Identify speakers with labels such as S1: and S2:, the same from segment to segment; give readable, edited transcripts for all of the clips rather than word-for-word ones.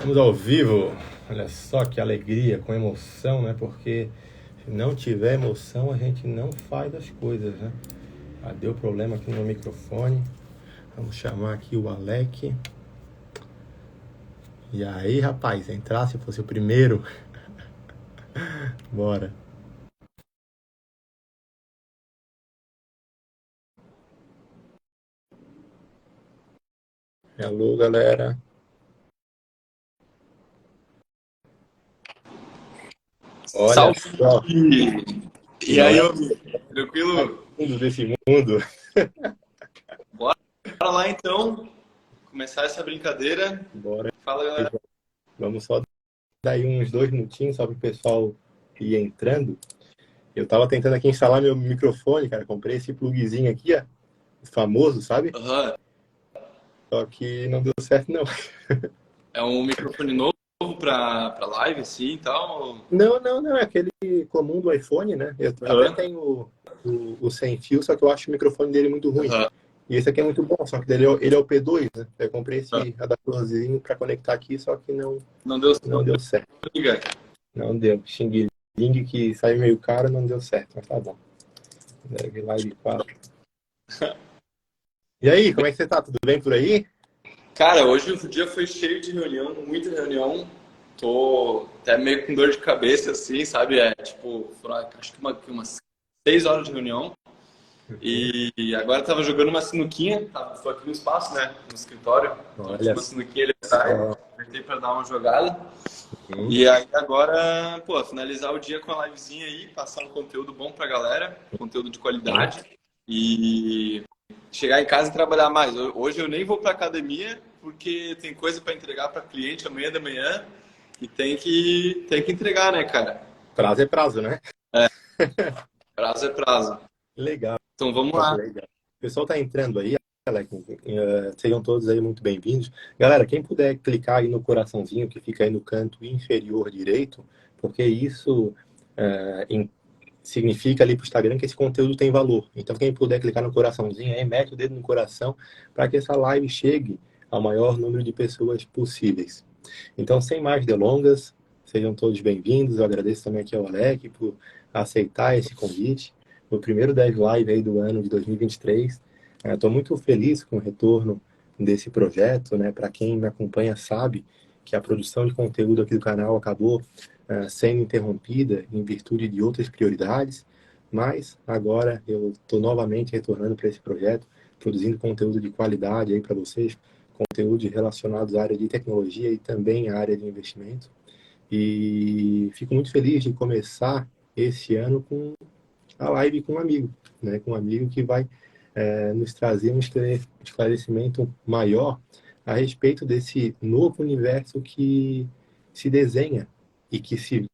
S1: Estamos ao vivo, olha só que alegria, com emoção, né? Porque se não tiver emoção, a gente não faz as coisas, né? Ah, deu problema aqui no microfone. Vamos chamar aqui o Alec. E aí, rapaz, entrar se fosse o primeiro. Bora. Alô, galera. Olha
S2: Salve!
S1: só que
S2: E aí,
S1: nós
S2: ô, tranquilo?
S1: fundos desse mundo.
S2: Bora lá então, começar essa brincadeira.
S1: Bora.
S2: Fala, galera.
S1: Vamos só dar aí uns 2 minutinhos só para o pessoal ir entrando. Eu tava tentando aqui instalar meu microfone, cara. Comprei esse plugzinho aqui, ó, famoso, sabe?
S2: Aham.
S1: Só que não deu certo, não.
S2: É um microfone novo pra live, assim, e tal?
S1: Não. É aquele comum do iPhone, né? Eu até
S2: Aham.
S1: tenho o sem fio, só que eu acho o microfone dele muito ruim.
S2: Aham.
S1: E esse aqui é muito bom, só que ele é o P2, né? Eu comprei esse adaptadorzinho para conectar aqui, só que
S2: Não deu
S1: não deu certo.
S2: liga.
S1: Não deu. Xing Ling que sai meio caro, não deu certo, mas tá bom. Deve live 4. E aí, como é que você tá? Tudo bem por aí?
S2: Cara, hoje o dia foi cheio de reunião, muita reunião. Tô até meio com dor de cabeça, assim, sabe? Tipo, foram, acho que umas 6 horas de reunião.
S1: Uhum.
S2: E agora tava jogando uma sinuquinha, tô aqui no espaço, né, no escritório, então tinha
S1: Olha
S2: uma sinuquinha ali atrás,
S1: só.
S2: aproveitei pra dar uma jogada.
S1: Uhum.
S2: E aí agora, pô, finalizar o dia com a livezinha aí, passar um conteúdo bom pra galera, conteúdo de qualidade e chegar em casa e trabalhar mais. Hoje eu nem vou pra academia porque tem coisa pra entregar pra cliente amanhã da manhã e tem que entregar, né, cara?
S1: Prazo é prazo, né?
S2: Prazo é prazo.
S1: Legal,
S2: Então vamos lá.
S1: legal. O pessoal tá entrando aí, Alex, sejam todos aí muito bem-vindos. Galera, quem puder clicar aí no coraçãozinho que fica aí no canto inferior direito, porque isso significa ali para o Instagram que esse conteúdo tem valor. Então, quem puder clicar no coraçãozinho aí, mete o dedo no coração para que essa live chegue ao maior número de pessoas possíveis. Então, sem mais delongas, sejam todos bem-vindos. Eu agradeço também aqui ao Alec por aceitar esse convite. O primeiro Dev Live aí do ano de 2023. Estou muito feliz com o retorno desse projeto, né? Para quem me acompanha sabe que a produção de conteúdo aqui do canal acabou sendo interrompida em virtude de outras prioridades, mas agora eu estou novamente retornando para esse projeto, produzindo conteúdo de qualidade aí para vocês, conteúdos relacionados à área de tecnologia e também à área de investimento. E fico muito feliz de começar esse ano com a live com um amigo, né? Com um amigo que vai nos trazer um esclarecimento maior a respeito desse novo universo que se desenha e que se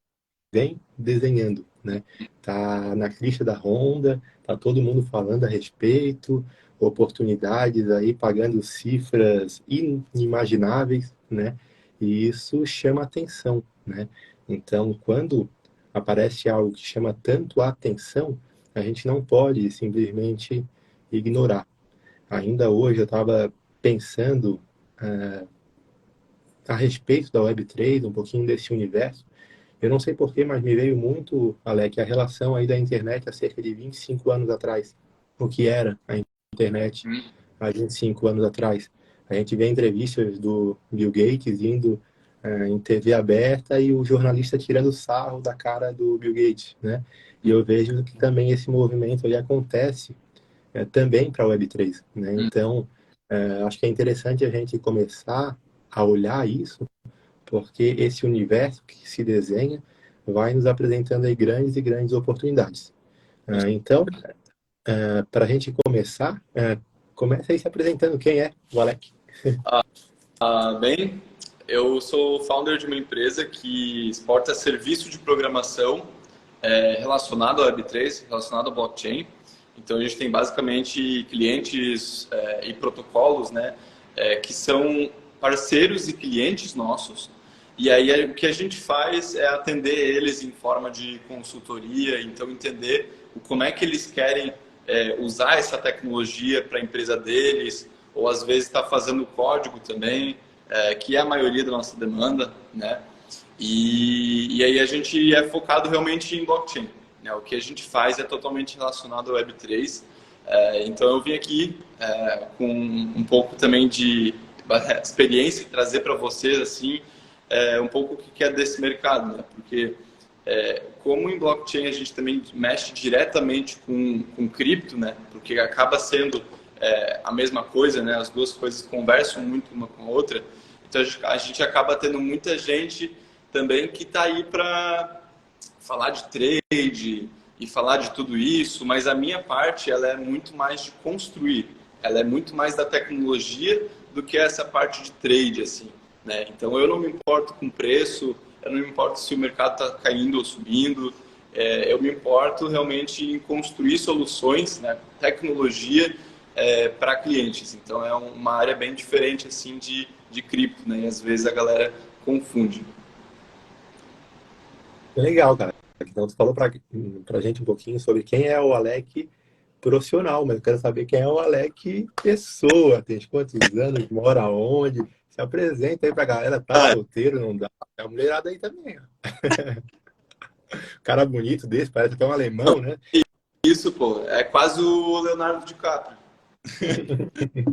S1: vem desenhando, né? Tá na crista da onda, tá todo mundo falando a respeito, oportunidades aí pagando cifras inimagináveis, né? E isso chama atenção, né? Então, quando aparece algo que chama tanto a atenção, a gente não pode simplesmente ignorar. Ainda hoje eu estava pensando a respeito da Web3, um pouquinho desse universo. Eu não sei porquê, mas me veio muito, Alec, a relação aí da internet há cerca de 25 anos atrás. O que era a internet há 25 anos atrás. A gente vê entrevistas do Bill Gates indo em TV aberta e o jornalista tirando sarro da cara do Bill Gates, né? E eu vejo que também esse movimento aí acontece também para a Web3, né? Então, acho que é interessante a gente começar a olhar isso porque esse universo que se desenha vai nos apresentando aí grandes e grandes oportunidades. Então, para a gente começar, comece aí se apresentando. Quem é o Alec?
S2: Bem, eu sou founder de uma empresa que exporta serviço de programação relacionado à Web3, relacionado à blockchain. Então, a gente tem basicamente clientes e protocolos, né, que são parceiros e clientes nossos. E aí, o que a gente faz é atender eles em forma de consultoria, então entender como é que eles querem usar essa tecnologia para a empresa deles, ou às vezes está fazendo código também. que é a maioria da nossa demanda, né? E aí a gente é focado realmente em blockchain, né? O que a gente faz é totalmente relacionado ao Web3. Então eu vim aqui com um pouco também de experiência e trazer para vocês assim um pouco o que é desse mercado, né? Porque como em blockchain a gente também mexe diretamente com cripto, né? Porque acaba sendo a mesma coisa, né? As duas coisas conversam muito uma com a outra. Então a gente acaba tendo muita gente também que está aí para falar de trade e falar de tudo isso, mas a minha parte ela é muito mais de construir, ela é muito mais da tecnologia do que essa parte de trade, assim, né? Então eu não me importo com preço, eu não me importo se o mercado está caindo ou subindo, eu me importo realmente em construir soluções, né, tecnologia para clientes. Então é uma área bem diferente assim de cripto, né? E às vezes a galera confunde.
S1: Legal, cara. Então, tu falou pra gente um pouquinho sobre quem é o Alec profissional, mas eu quero saber quem é o Alec pessoa. Tem quantos anos, mora onde? Se apresenta aí pra galera. Tá
S2: Ah,
S1: solteiro, não dá. É a mulherada aí também, ó. Cara bonito desse, parece até um alemão, né?
S2: isso, pô, é quase o Leonardo DiCaprio.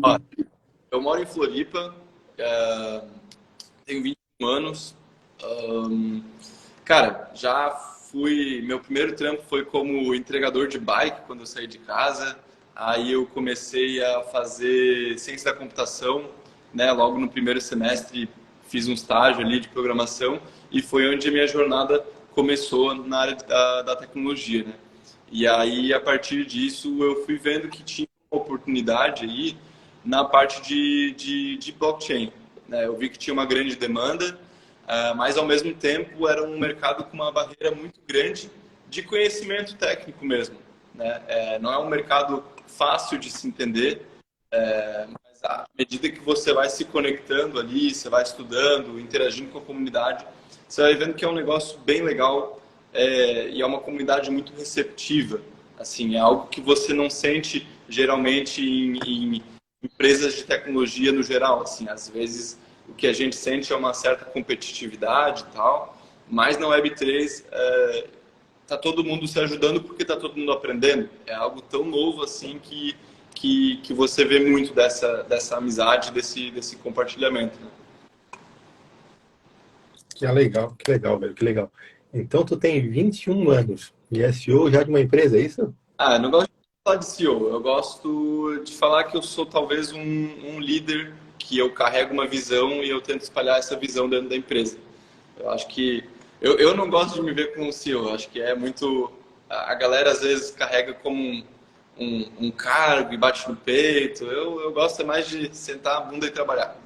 S2: Ó, eu moro em Floripa, tenho 21 anos. ahn, Cara, já fui. Meu primeiro trampo foi como entregador de bike quando eu saí de casa. Aí eu comecei a fazer ciência da computação, né? Logo no primeiro semestre fiz um estágio ali de programação e foi onde a minha jornada começou na área da tecnologia, né? E aí a partir disso eu fui vendo que tinha uma oportunidade aí na parte de blockchain, né? Eu vi que tinha uma grande demanda, mas ao mesmo tempo era um mercado com uma barreira muito grande de conhecimento técnico mesmo, né? Não é um mercado fácil de se entender, mas à medida que você vai se conectando ali, você vai estudando, interagindo com a comunidade, você vai vendo que é um negócio bem legal, e é uma comunidade muito receptiva. Assim, é algo que você não sente geralmente em empresas de tecnologia no geral. Assim, às vezes o que a gente sente é uma certa competitividade e tal, mas na Web3 tá todo mundo se ajudando porque tá todo mundo aprendendo. É algo tão novo assim que você vê muito dessa amizade, desse compartilhamento, né?
S1: Que legal, velho, que legal. Então, tu tem 21 anos e é CEO já de uma empresa, é isso?
S2: Eu não gosto de falar de CEO, eu gosto de falar que eu sou talvez um líder, que eu carrego uma visão e eu tento espalhar essa visão dentro da empresa. Eu acho que eu não gosto de me ver como um CEO, eu acho que é muito. A galera às vezes carrega como um cargo e bate no peito. Eu gosto mais de sentar a bunda e trabalhar.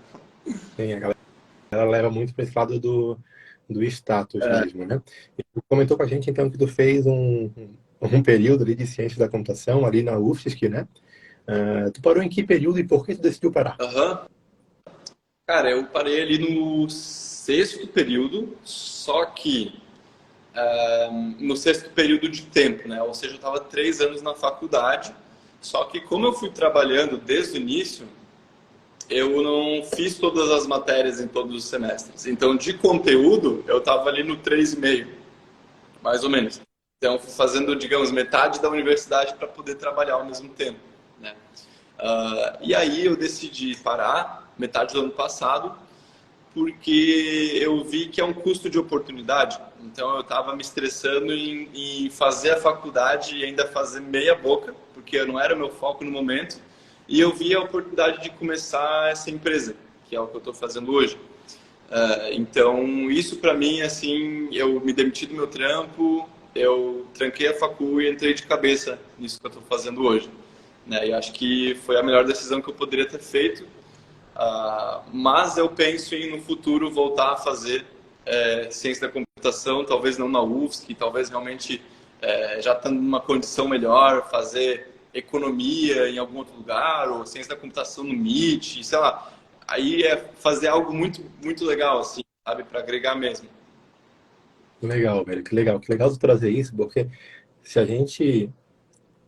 S1: Sim, a galera leva muito para esse lado do status mesmo, né? E tu comentou com a gente, então, que tu fez um período ali de ciência da computação ali na UFSC, né? Tu parou em que período e por que tu decidiu parar?
S2: Aham. Cara, eu parei ali no sexto período, só que no sexto período de tempo, né? Ou seja, eu estava 3 anos na faculdade, só que como eu fui trabalhando desde o início, eu não fiz todas as matérias em todos os semestres. Então, de conteúdo, eu estava ali no 3,5, mais ou menos. Então, fui fazendo, digamos, metade da universidade para poder trabalhar ao mesmo tempo, né? E aí eu decidi parar metade do ano passado porque eu vi que é um custo de oportunidade. Então eu estava me estressando em fazer a faculdade e ainda fazer meia boca, porque não era meu foco no momento. E eu vi a oportunidade de começar essa empresa, que é o que eu estou fazendo hoje. Então isso para mim, assim, eu me demiti do meu trampo, eu tranquei a facu e entrei de cabeça nisso que eu estou fazendo hoje, né? E acho que foi a melhor decisão que eu poderia ter feito. Mas eu penso em no futuro voltar a fazer ciência da computação, talvez não na UFSC, talvez realmente já estando numa condição melhor, fazer economia em algum outro lugar, ou ciência da computação no MIT, sei lá. Aí é fazer algo muito, muito legal, assim, sabe, para agregar mesmo.
S1: Legal, velho, que legal. Que legal tu trazer isso, porque se a gente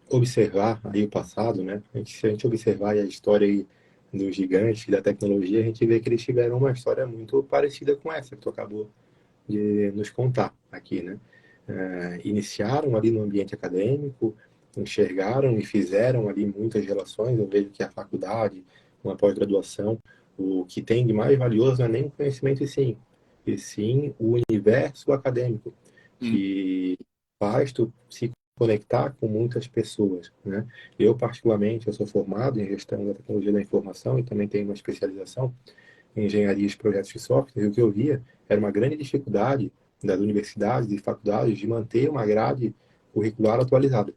S1: observar aí o passado, né? Se a gente observar aí a história aí dos gigantes da tecnologia, a gente vê que eles tiveram uma história muito parecida com essa que tu acabou de nos contar aqui, né? Iniciaram ali no ambiente acadêmico, enxergaram e fizeram ali muitas relações. Eu vejo que a faculdade, uma pós-graduação, o que tem de mais valioso não é nem o conhecimento e sim o universo acadêmico, que faz tu se conectar com muitas pessoas, né? Eu, particularmente, eu sou formado em gestão da tecnologia da informação e também tenho uma especialização em engenharia de projetos de software, e o que eu via era uma grande dificuldade das universidades e faculdades de manter uma grade curricular atualizada,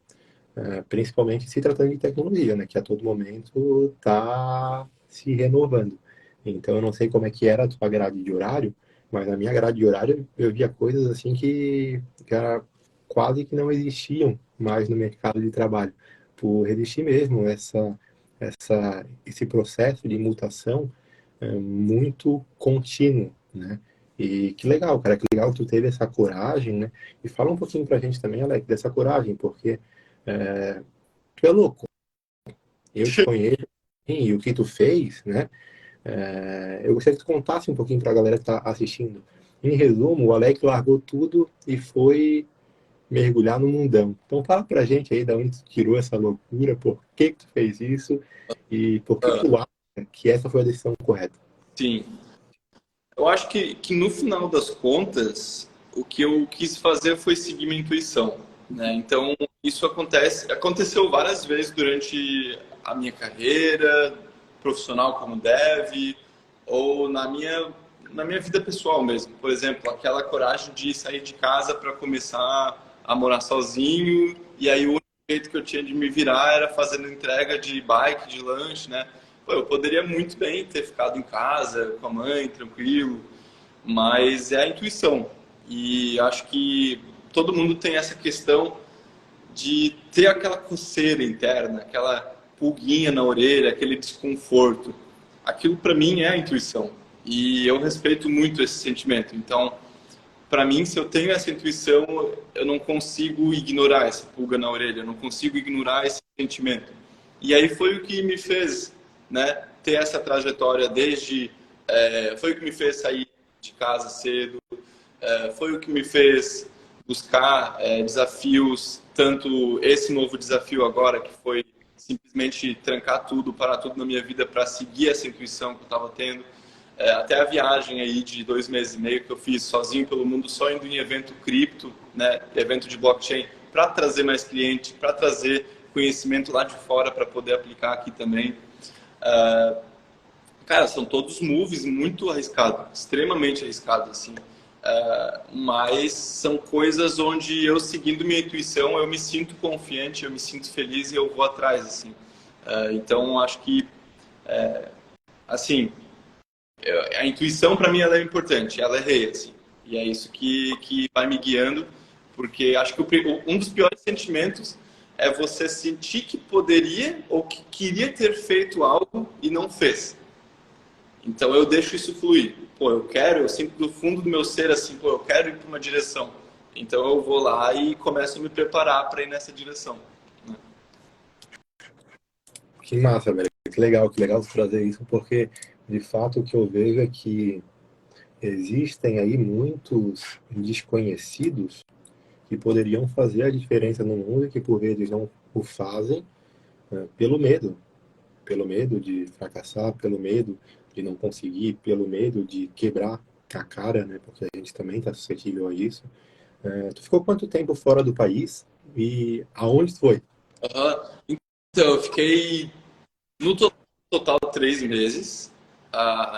S1: principalmente se tratando de tecnologia, né, que a todo momento está se renovando. Então, eu não sei como é que era a tua grade de horário, mas na minha grade de horário eu via coisas assim que era quase que não existiam mais no mercado de trabalho, por existir mesmo esse processo de mutação muito contínuo, né? E que legal, cara, que legal que tu teve essa coragem, né? E fala um pouquinho pra gente também, Alex, dessa coragem, porque tu é louco, eu te conheço, e o que tu fez, né? Eu gostaria que tu contasse um pouquinho pra galera que tá assistindo. Em resumo, o Alex largou tudo e foi mergulhar no mundão. Então fala pra gente aí de onde tu tirou essa loucura, por que que tu fez isso e por que que tu acha que essa foi a decisão correta.
S2: Sim. Eu acho que no final das contas, o que eu quis fazer foi seguir minha intuição, né? Então, isso aconteceu várias vezes durante a minha carreira profissional como dev, ou na minha vida pessoal mesmo. Por exemplo, aquela coragem de sair de casa para começar a morar sozinho, e aí o único jeito que eu tinha de me virar era fazendo entrega de bike, de lanche, né? Pô, eu poderia muito bem ter ficado em casa com a mãe, tranquilo, mas é a intuição. E acho que todo mundo tem essa questão de ter aquela coceira interna, aquela pulguinha na orelha, aquele desconforto. Aquilo para mim é a intuição. E eu respeito muito esse sentimento. Então, para mim, se eu tenho essa intuição, eu não consigo ignorar essa pulga na orelha, eu não consigo ignorar esse sentimento. E aí foi o que me fez, né, ter essa trajetória foi o que me fez sair de casa cedo, foi o que me fez buscar desafios, tanto esse novo desafio agora, que foi simplesmente trancar tudo, parar tudo na minha vida para seguir essa intuição que eu estava tendo, até a viagem aí de 2 meses e meio que eu fiz sozinho pelo mundo, só indo em evento cripto, né, evento de blockchain, para trazer mais cliente, para trazer conhecimento lá de fora para poder aplicar aqui também. Cara, são todos moves muito arriscados, extremamente arriscados, assim. Mas são coisas onde eu, seguindo minha intuição, eu me sinto confiante, eu me sinto feliz e eu vou atrás, assim. Então, acho que, assim, a intuição para mim ela é importante, ela é rei, assim. E é isso que vai me guiando, porque acho que um dos piores sentimentos é você sentir que poderia ou que queria ter feito algo e não fez. Então eu deixo isso fluir. Pô, eu sinto do fundo do meu ser assim, pô, eu quero ir para uma direção. Então eu vou lá e começo a me preparar para ir nessa direção.
S1: Que massa, velho. Que legal você trazer isso, porque de fato o que eu vejo é que existem aí muitos desconhecidos que poderiam fazer a diferença no mundo e que por vezes não o fazem pelo medo de fracassar, pelo medo de não conseguir, pelo medo de quebrar a cara, né? Porque a gente também está suscetível a isso. Tu ficou quanto tempo fora do país e aonde tu foi?
S2: Então, eu fiquei no total 3 meses.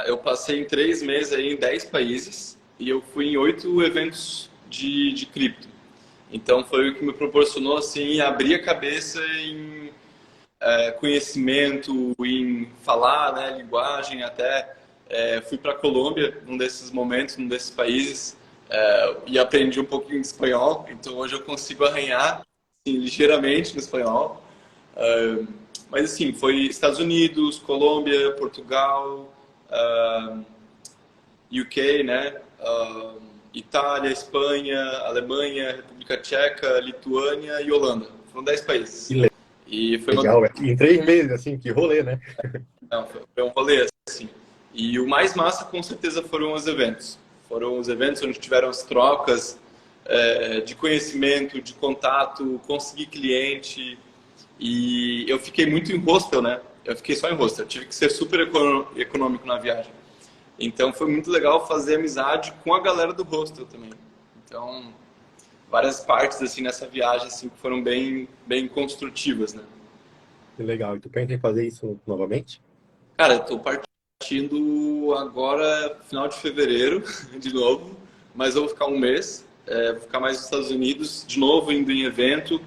S2: Eu passei em 3 meses aí em 10 países e eu fui em 8 eventos de cripto. Então foi o que me proporcionou assim abrir a cabeça em conhecimento, em falar, né, linguagem. Até fui para a Colômbia num desses momentos, num desses países, e aprendi um pouquinho de espanhol. Então hoje eu consigo arranhar assim, ligeiramente no espanhol. Mas assim, foi Estados Unidos, Colômbia, Portugal, UK, né? Itália, Espanha, Alemanha, República Tcheca, Lituânia e Holanda. Foram 10 países. E foi uma...
S1: Legal, em 3 meses, assim, que rolê, né?
S2: Não, foi um rolê, assim. E o mais massa, com certeza, foram os eventos. Foram os eventos onde tiveram as trocas de conhecimento, de contato, conseguir cliente. E eu fiquei muito em hostel, né? Eu fiquei só em hostel. Eu tive que ser super econômico na viagem. Então, foi muito legal fazer amizade com a galera do hostel também. Então, várias partes, assim, nessa viagem, assim, que foram bem, bem construtivas, né?
S1: Que legal. E tu pensa em fazer isso novamente?
S2: Cara, eu tô partindo agora, final de fevereiro, de novo, mas eu vou ficar um mês, vou ficar mais nos Estados Unidos, de novo indo em evento,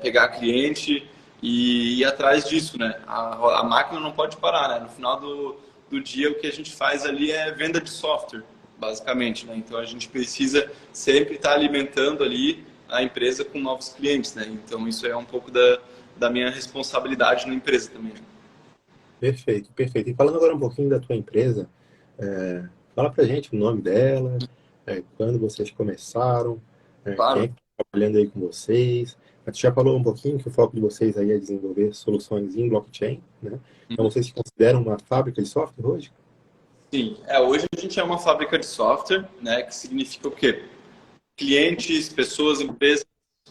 S2: pegar cliente e ir atrás disso, né? A máquina não pode parar, né? No final do dia, o que a gente faz ali é venda de software, basicamente, né? Então a gente precisa sempre estar alimentando ali a empresa com novos clientes, né? Então isso é um pouco da minha responsabilidade na empresa também.
S1: Perfeito, perfeito. E falando agora um pouquinho da tua empresa, fala pra gente o nome dela, quando vocês começaram, quem é
S2: Claro.
S1: que está trabalhando aí com vocês. A gente já falou um pouquinho que o foco de vocês aí é desenvolver soluções em blockchain, né? Então vocês se consideram uma fábrica de software hoje?
S2: Sim, hoje a gente é uma fábrica de software, né, que significa o quê? Clientes, pessoas, empresas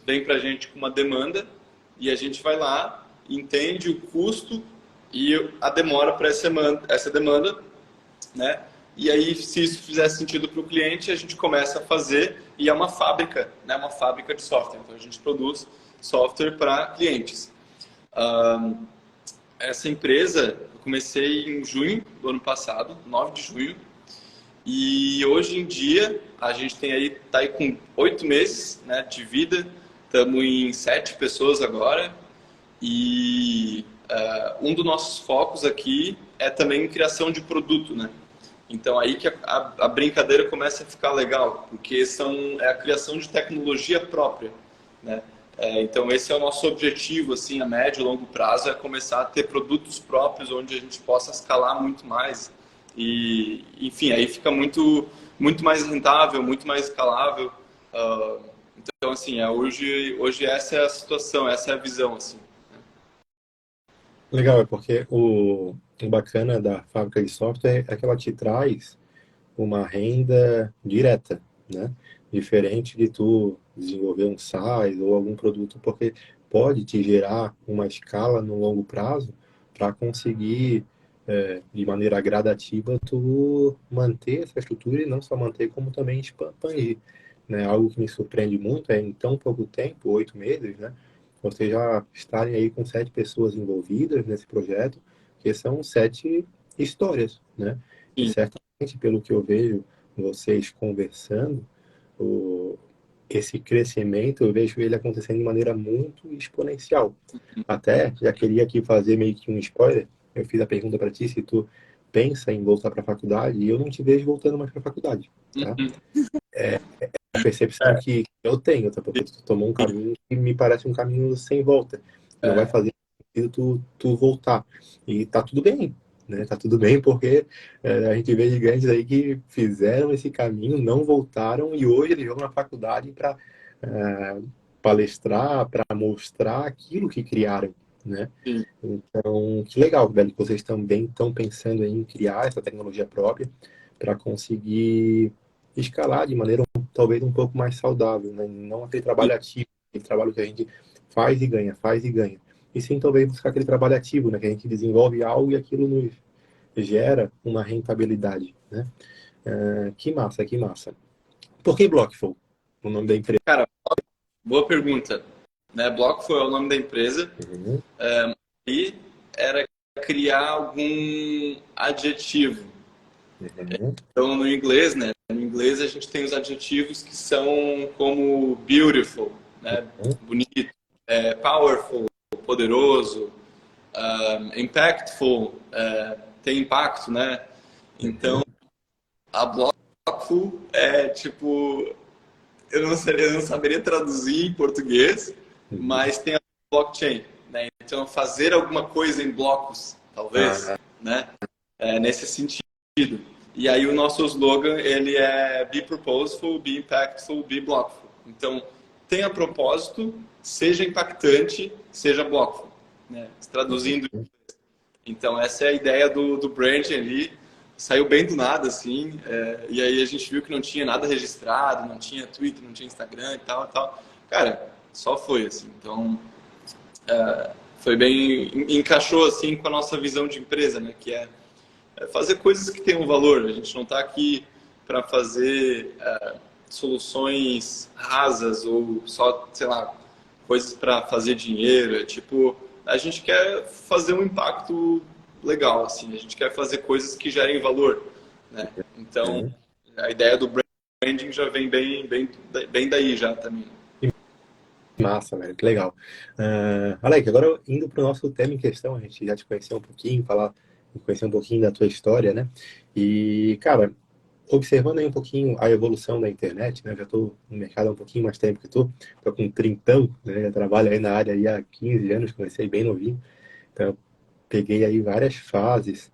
S2: vêm para a gente com uma demanda e a gente vai lá, entende o custo e a demora para essa demanda, né? E aí, se isso fizer sentido para o cliente, a gente começa a fazer e é uma fábrica, né? Uma fábrica de software. Então a gente produz software para clientes. Essa empresa, eu comecei em junho do ano passado, 9 de junho, e hoje em dia a gente tá aí com 8 meses, né, de vida, estamos em 7 pessoas agora, e um dos nossos focos aqui é também criação de produto, né? Então aí que a brincadeira começa a ficar legal, porque é a criação de tecnologia própria, né? Então esse é o nosso objetivo, assim, a médio e longo prazo, é começar a ter produtos próprios onde a gente possa escalar muito mais e, enfim, aí fica muito mais rentável, muito mais escalável. Então, assim, hoje essa é a situação, essa é a visão, assim.
S1: Legal, é porque o bacana da fábrica de software é que ela te traz uma renda direta, né? Diferente de tu desenvolver um SaaS ou algum produto, porque pode te gerar uma escala no longo prazo para conseguir, de maneira gradativa, tu manter essa estrutura e não só manter, como também expandir, né? Algo que me surpreende muito é em tão pouco tempo, 8 meses, né? Vocês já estarem aí com 7 pessoas envolvidas nesse projeto, que são 7 histórias, né? E
S2: Sim,
S1: certamente, pelo que eu vejo vocês conversando, o, esse crescimento, eu vejo ele acontecendo de maneira muito exponencial. Até, já queria aqui fazer meio que um spoiler, eu fiz a pergunta para ti se tu pensa em voltar para a faculdade, e eu não te vejo voltando mais para a faculdade, tá?
S2: uhum.
S1: A percepção que eu tenho, tá? Porque tu tomou um caminho que me parece um caminho sem volta. Não vai
S2: É,
S1: fazer sentido tu voltar. E tá tudo bem, né? Tá tudo bem porque a gente vê gigantes aí que fizeram esse caminho, não voltaram e hoje eles vão na faculdade para palestrar, para mostrar aquilo que criaram, né?
S2: sim.
S1: Então, que legal, velho, que vocês também estão pensando em criar essa tecnologia própria para conseguir escalar de maneira talvez um pouco mais saudável, né? Não aquele trabalho ativo, aquele trabalho que a gente faz e ganha, faz e ganha. E sim, talvez buscar aquele trabalho ativo, né? Que a gente desenvolve algo e aquilo nos gera uma rentabilidade, né? Que massa, que massa. Por que Blockful? O nome da empresa?
S2: Cara, boa pergunta. Né? Bloco foi o nome da empresa.
S1: Uhum,
S2: E era criar algum adjetivo.
S1: uhum,
S2: Então, no inglês, né? No inglês a gente tem os adjetivos que são como beautiful, né?
S1: uhum,
S2: Bonito, powerful, poderoso, impactful, tem impacto, né? Então,
S1: uhum,
S2: a Blockful é tipo, eu não saberia traduzir em português,
S1: uhum.
S2: mas tem a blockchain, né? Então, fazer alguma coisa em blocos, talvez,
S1: Ah,
S2: né? Nesse sentido. E aí o nosso slogan, ele é Be Purposeful, Be Impactful, Be Blockful. Então, tenha propósito, seja impactante, seja blockful, né? Traduzindo. Então, essa é a ideia do branding ali. Saiu bem do nada, assim, e aí a gente viu que não tinha nada registrado, não tinha Twitter, não tinha Instagram e tal, e tal. Cara, só foi, assim. Então, foi bem... Encaixou, assim, com a nossa visão de empresa, né? Que é fazer coisas que tenham valor. A gente não está aqui para fazer soluções rasas ou só, sei lá, coisas para fazer dinheiro. É tipo, a gente quer fazer um impacto legal, assim. A gente quer fazer coisas que gerem valor, né? Então, a ideia do branding já vem bem daí já também.
S1: Massa, velho, que legal. Alec, agora indo para o nosso tema em questão, a gente já te conheceu um pouquinho, conhecer um pouquinho da tua história, né? E, cara, observando aí um pouquinho a evolução da internet, né? Eu já estou no mercado há um pouquinho mais tempo que tu, tô com trintão, né? Eu trabalho aí na área aí há 15 anos, comecei bem novinho, então eu peguei aí várias fases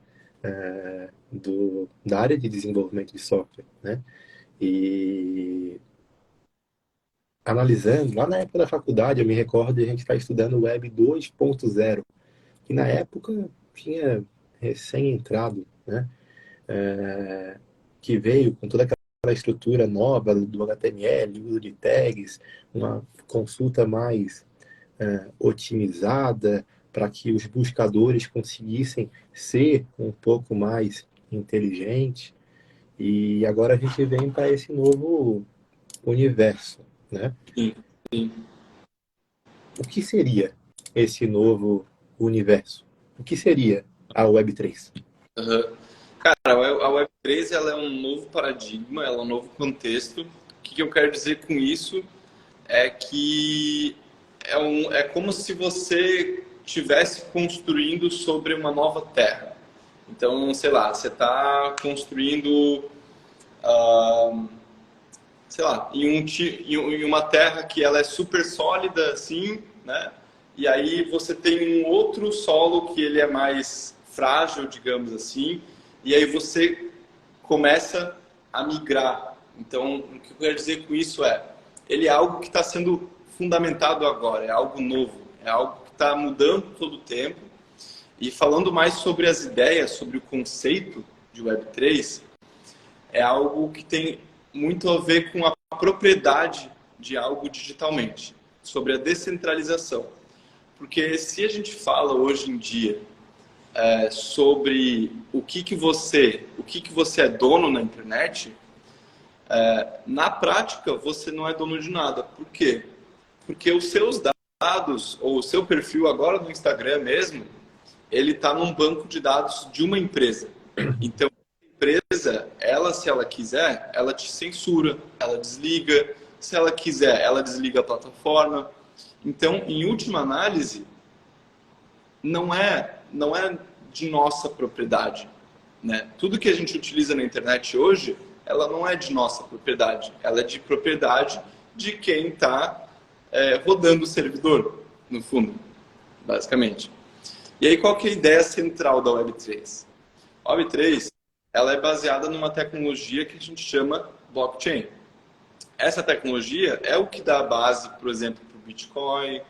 S1: da área de desenvolvimento de software, né? E analisando, lá na época da faculdade, eu me recordo de a gente estar estudando Web 2.0, que na época tinha recém-entrado, né? Que veio com toda aquela estrutura nova do HTML, uso de tags, uma consulta mais otimizada para que os buscadores conseguissem ser um pouco mais inteligentes. E agora a gente vem para esse novo universo, né?
S2: Sim, sim.
S1: O que seria esse novo universo? O que seria a Web3?
S2: Uhum. Cara, a Web3 ela é um novo paradigma, ela é um novo contexto. O que eu quero dizer com isso é que é como se você estivesse construindo sobre uma nova terra. Então, sei lá, você está construindo, sei lá, em uma terra que ela é super sólida, assim, né? E aí você tem um outro solo que ele é mais frágil, digamos assim, e aí você começa a migrar. Então, o que eu quero dizer com isso ele é algo que está sendo fundamentado agora, é algo novo, é algo que está mudando todo o tempo. E falando mais sobre as ideias, sobre o conceito de Web3, é algo que tem muito a ver com a propriedade de algo digitalmente, sobre a descentralização. Porque se a gente fala hoje em dia sobre o que você é dono na internet, na prática você não é dono de nada. Por quê? Porque os seus dados, ou o seu perfil agora no Instagram mesmo, ele está num banco de dados de uma empresa. Então, a empresa, se ela quiser, ela te censura, ela desliga. Se ela quiser, ela desliga a plataforma. Então, em última análise, não é de nossa propriedade, né? Tudo que a gente utiliza na internet hoje, ela não é de nossa propriedade, ela é de propriedade de quem está rodando o servidor, no fundo, basicamente. E aí, qual que é a ideia central da Web3? A Web3 ela é baseada numa tecnologia que a gente chama blockchain. Essa tecnologia é o que dá a base, por exemplo, para o Bitcoin,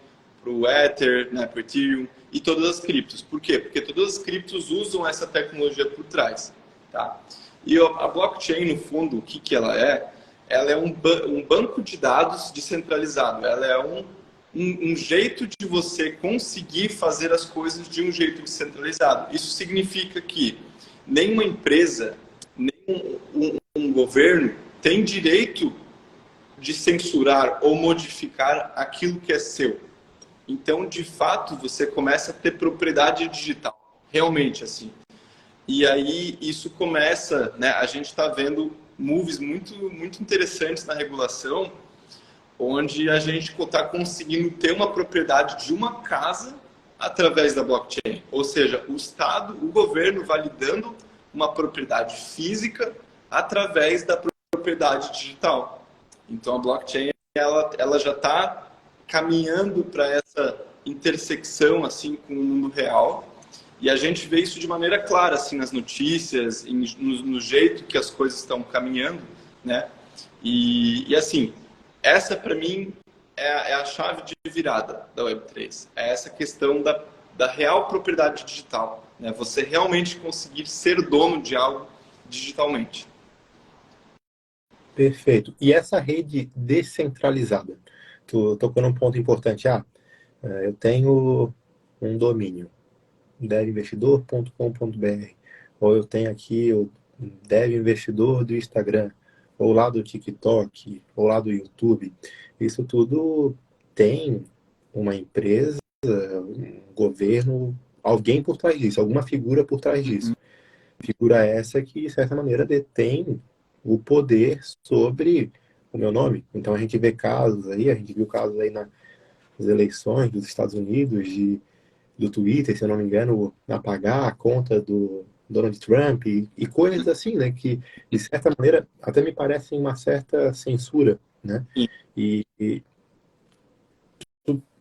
S2: para o Ether, né, para o Ethereum e todas as criptos. Por quê? Porque todas as criptos usam essa tecnologia por trás. Tá? E a blockchain, no fundo, o que ela é? Ela é um banco de dados descentralizado. Ela é um jeito de você conseguir fazer as coisas de um jeito descentralizado. Isso significa que nenhuma empresa, nenhum um governo tem direito de censurar ou modificar aquilo que é seu. Então, de fato, você começa a ter propriedade digital, realmente assim. E aí isso começa, né? A gente está vendo moves muito interessantes na regulação, onde a gente está conseguindo ter uma propriedade de uma casa através da blockchain. Ou seja, o Estado, o governo validando uma propriedade física através da propriedade digital. Então a blockchain ela já está caminhando para essa intersecção assim com o mundo real. E a gente vê isso de maneira clara assim nas notícias, no jeito que as coisas estão caminhando, né? E assim, essa para mim é a chave de virada da Web3. É essa questão da real propriedade digital. né? Você realmente conseguir ser dono de algo digitalmente.
S1: Perfeito. E essa rede descentralizada? Tu tocou num ponto importante. Eu tenho um domínio, devinvestidor.com.br, ou eu tenho aqui o Dev Investidor do Instagram, ou lá do TikTok, ou lá do YouTube. Isso tudo tem uma empresa, um governo, alguém por trás disso, alguma figura por trás disso. Figura essa que, de certa maneira, detém o poder sobre o meu nome. Então a gente vê casos aí, a gente viu casos aí nas eleições dos Estados Unidos, do Twitter, se eu não me engano, apagar a conta do Donald Trump e coisas assim, né, que de certa maneira até me parecem uma certa censura, né? E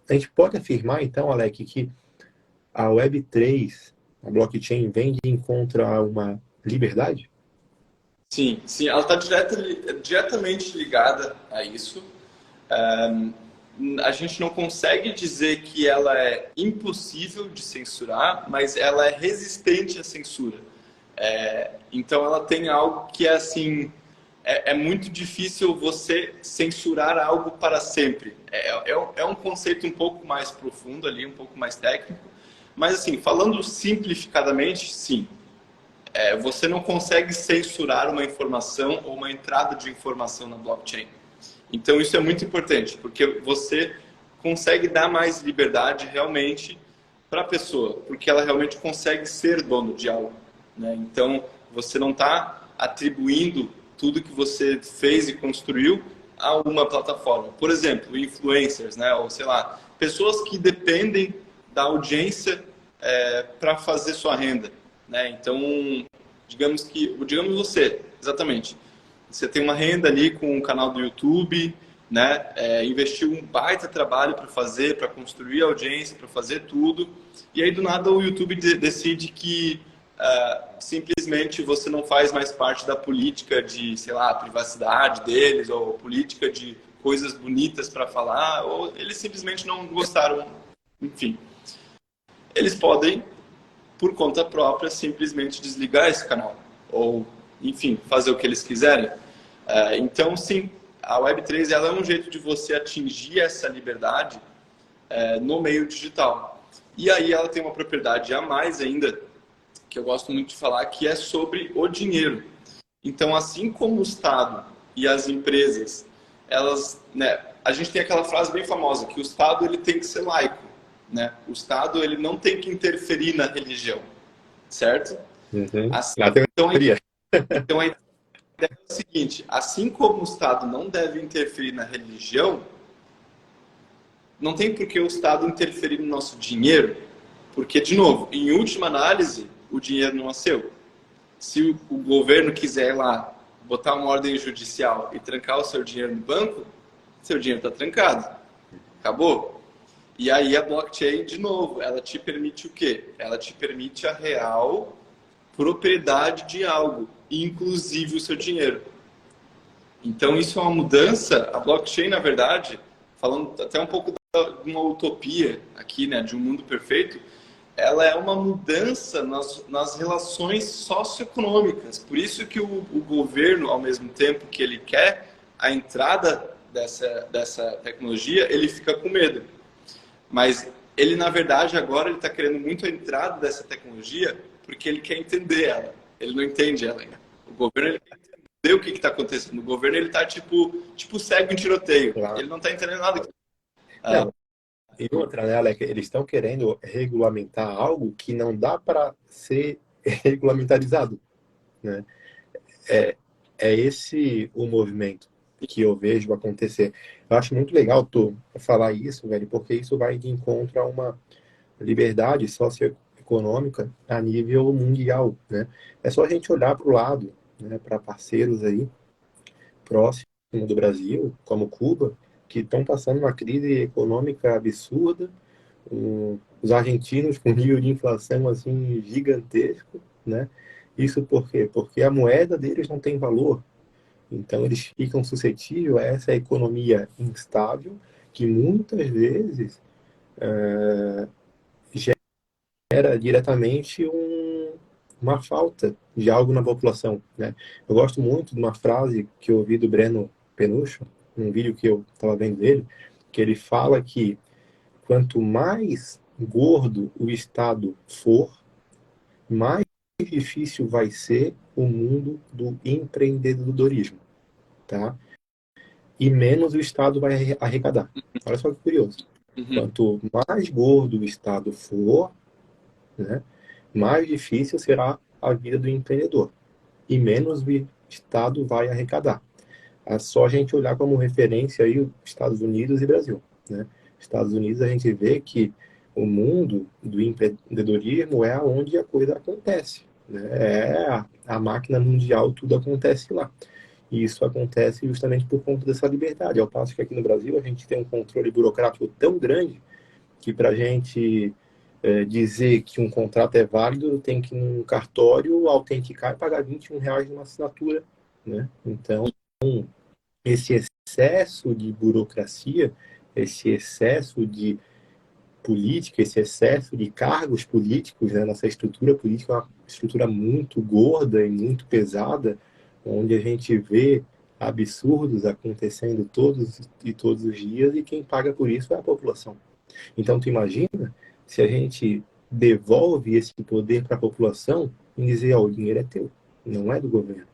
S1: a gente pode afirmar então, Alec, que a Web3, a blockchain, vem de encontro a uma liberdade?
S2: Sim, sim, ela está diretamente ligada a isso. A gente não consegue dizer que ela é impossível de censurar, mas ela é resistente à censura. Então ela tem algo que é assim, é muito difícil você censurar algo para sempre. É um conceito um pouco mais profundo ali, um pouco mais técnico, mas assim, falando simplificadamente, sim. Você não consegue censurar uma informação ou uma entrada de informação na blockchain. Então isso é muito importante, porque você consegue dar mais liberdade realmente para a pessoa, porque ela realmente consegue ser dono de algo, né? Então você não está atribuindo tudo que você fez e construiu a uma plataforma. Por exemplo, influencers, né? Ou sei lá, pessoas que dependem da audiência para fazer sua renda, né? Então, digamos você, exatamente. Você tem uma renda ali com o canal do YouTube, né? Investiu um baita trabalho para fazer, para construir a audiência, para fazer tudo. E aí, do nada, o YouTube decide que simplesmente você não faz mais parte da política de, sei lá, privacidade deles, ou política de coisas bonitas para falar, ou eles simplesmente não gostaram. Enfim, eles podem, por conta própria, simplesmente desligar esse canal. Ou, enfim, fazer o que eles quiserem. Então, sim, a Web3 ela é um jeito de você atingir essa liberdade no meio digital. E aí ela tem uma propriedade a mais ainda, que eu gosto muito de falar, que é sobre o dinheiro. Então, assim como o Estado e as empresas, elas, né, a gente tem aquela frase bem famosa, que o Estado ele tem que ser laico, né? O Estado ele não tem que interferir na religião, certo?
S1: Uhum.
S2: Assim,
S1: Na teoria.
S2: então a ideia é o seguinte, assim como o Estado não deve interferir na religião, não tem por que o Estado interferir no nosso dinheiro, porque, de novo, em última análise, o dinheiro não é seu. Se o governo quiser ir lá botar uma ordem judicial e trancar o seu dinheiro no banco, seu dinheiro está trancado. Acabou. E aí a blockchain, de novo, ela te permite o quê? Ela te permite a real propriedade de algo, inclusive o seu dinheiro. Então isso é uma mudança. A blockchain, na verdade, falando até um pouco de uma utopia aqui, né, de um mundo perfeito, ela é uma mudança nas relações socioeconômicas. Por isso que o governo, ao mesmo tempo que ele quer a entrada dessa tecnologia, ele fica com medo. Mas ele, na verdade, agora ele está querendo muito a entrada dessa tecnologia porque ele quer entender ela. Ele não entende ela ainda. O governo ele quer entender o que está acontecendo. O governo ele está tipo cego em tiroteio.
S1: Claro.
S2: Ele não está entendendo nada.
S1: Não, e outra, né, Alec, eles estão querendo regulamentar algo que não dá para ser regulamentarizado, né? É esse o movimento que eu vejo acontecer. Eu acho muito legal tu falar isso, velho, porque isso vai de encontro a uma liberdade socioeconômica a nível mundial, né? É só a gente olhar para o lado, né, para parceiros aí próximo do Brasil, como Cuba, que estão passando uma crise econômica absurda, os argentinos com nível de inflação assim gigantesco, né? Isso por quê? Porque a moeda deles não tem valor. Então eles ficam suscetíveis a essa economia instável que muitas vezes gera diretamente uma falta de algo na população, né? Eu gosto muito de uma frase que eu ouvi do Breno Penucho, num vídeo que eu estava vendo dele, que ele fala que quanto mais gordo o Estado for, mais difícil vai ser o mundo do empreendedorismo, tá? E menos o Estado vai arrecadar. Olha só que curioso.
S2: Uhum.
S1: Quanto mais gordo o Estado for, né, mais difícil será a vida do empreendedor e menos o Estado vai arrecadar. É só a gente olhar como referência aí os Estados Unidos e Brasil, né? Estados Unidos a gente vê que o mundo do empreendedorismo é onde a coisa acontece, né? É a máquina mundial, tudo acontece lá. E isso acontece justamente por conta dessa liberdade. Ao passo que aqui no Brasil a gente tem um controle burocrático tão grande que para a gente dizer que um contrato é válido, tem que ir num cartório, autenticar e pagar R$ 21 numa assinatura, né? Então, esse excesso de burocracia, esse excesso de política, esse excesso de cargos políticos, né? Nossa estrutura política é uma estrutura muito gorda e muito pesada, onde a gente vê absurdos acontecendo todos os dias e quem paga por isso é a população. Então, tu imagina se a gente devolve esse poder para a população e dizer, ó, o dinheiro é teu, não é do governo.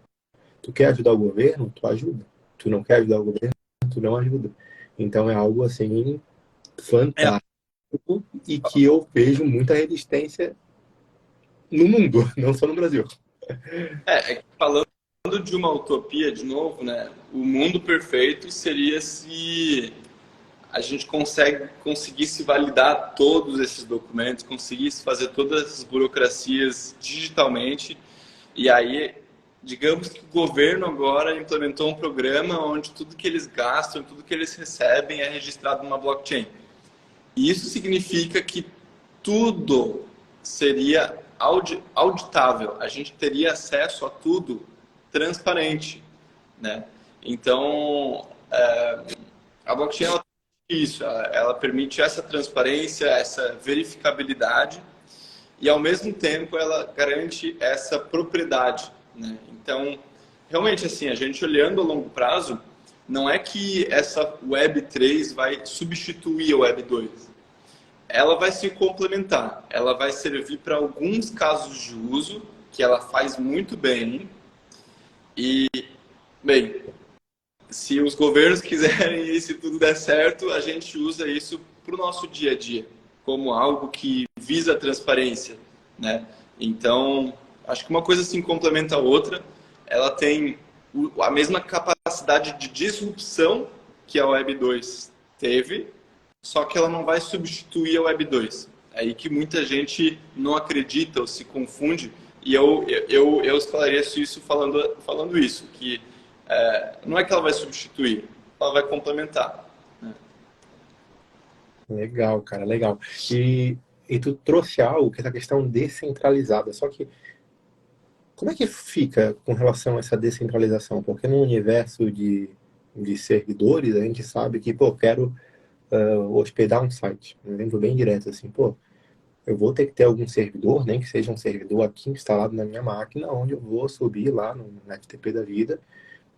S1: Tu quer ajudar o governo? Tu ajuda. Tu não quer ajudar o governo? Tu não ajuda. Então, é algo, assim,
S2: É,
S1: fantástico e que eu vejo muita resistência no mundo, não só no Brasil.
S2: é que falando de uma utopia, de novo, né? O mundo perfeito seria se a gente conseguisse validar todos esses documentos, conseguisse fazer todas essas burocracias digitalmente. E aí, digamos que o governo agora implementou um programa onde tudo que eles gastam, tudo que eles recebem é registrado numa blockchain. E isso significa que tudo seria auditável, a gente teria acesso a tudo transparente, né? Então, a blockchain ela isso, ela permite essa transparência, essa verificabilidade e ao mesmo tempo ela garante essa propriedade, né? Então, realmente assim, a gente olhando a longo prazo, não é que essa Web3 vai substituir a Web2. Ela vai se complementar, ela vai servir para alguns casos de uso que ela faz muito bem e, bem, se os governos quiserem e se tudo der certo, a gente usa isso para o nosso dia a dia, como algo que visa a transparência, né? Então, acho que uma coisa assim complementa a outra. Ela tem a mesma capacidade de disrupção que a Web 2 teve, só que ela não vai substituir a Web 2. É aí que muita gente não acredita ou se confunde, e eu esclareço isso falando isso, que não é que ela vai substituir, ela vai complementar. Né?
S1: Legal, cara, legal. E tu trouxe algo que é essa questão descentralizada, só que como é que fica com relação a essa descentralização? Porque no universo de servidores, a gente sabe que, pô, quero hospedar um site. Um exemplo bem direto, assim, pô, eu vou ter que ter algum servidor, nem que seja um servidor aqui instalado na minha máquina, onde eu vou subir lá no FTP da vida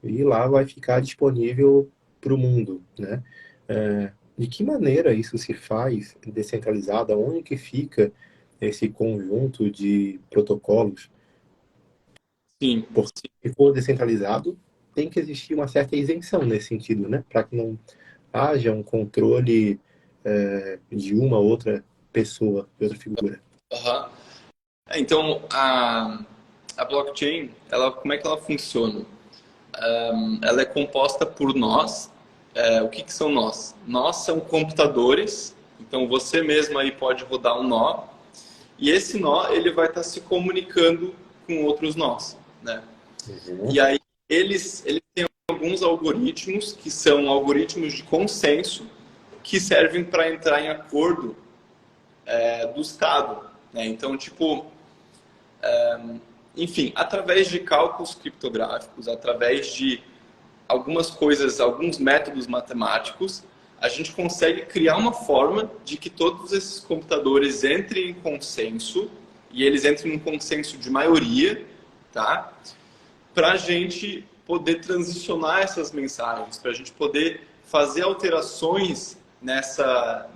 S1: e lá vai ficar disponível para o mundo, né? De que maneira isso se faz descentralizado? Onde que fica esse conjunto de protocolos?
S2: Sim,
S1: Porque se for descentralizado, tem que existir uma certa isenção nesse sentido, né? Para que não haja um controle de uma outra pessoa, de outra figura.
S2: uhum. Então, a blockchain, como é que ela funciona? Ela é composta por nós. O que são nós? Nós são computadores, então você mesmo aí pode rodar um nó, e esse nó ele vai estar se comunicando com outros nós, né?
S1: Uhum.
S2: E aí eles têm alguns algoritmos que são algoritmos de consenso que servem para entrar em acordo do Estado, né? Então, tipo, enfim, através de cálculos criptográficos, através de algumas coisas, alguns métodos matemáticos, a gente consegue criar uma forma de que todos esses computadores entrem em consenso e eles entrem num consenso de maioria, tá? Para a gente poder transicionar essas mensagens, para a gente poder fazer alterações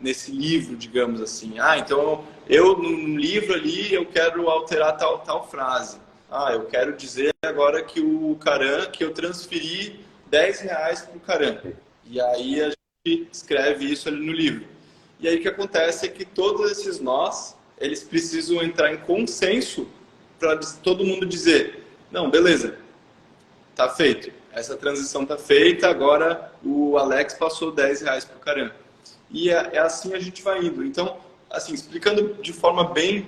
S2: nesse livro, digamos assim. Ah, então eu num livro ali eu quero alterar tal frase. Ah, eu quero dizer agora que o Caran, que eu transferi R$ 10 para o Caran. E aí a gente escreve isso ali no livro. E aí o que acontece é que todos esses nós, eles precisam entrar em consenso para todo mundo dizer, não, beleza, tá feito. Essa transição tá feita, agora o Alex passou R$ 10 para o Caran. E é assim a gente vai indo. Então, assim, explicando de forma bem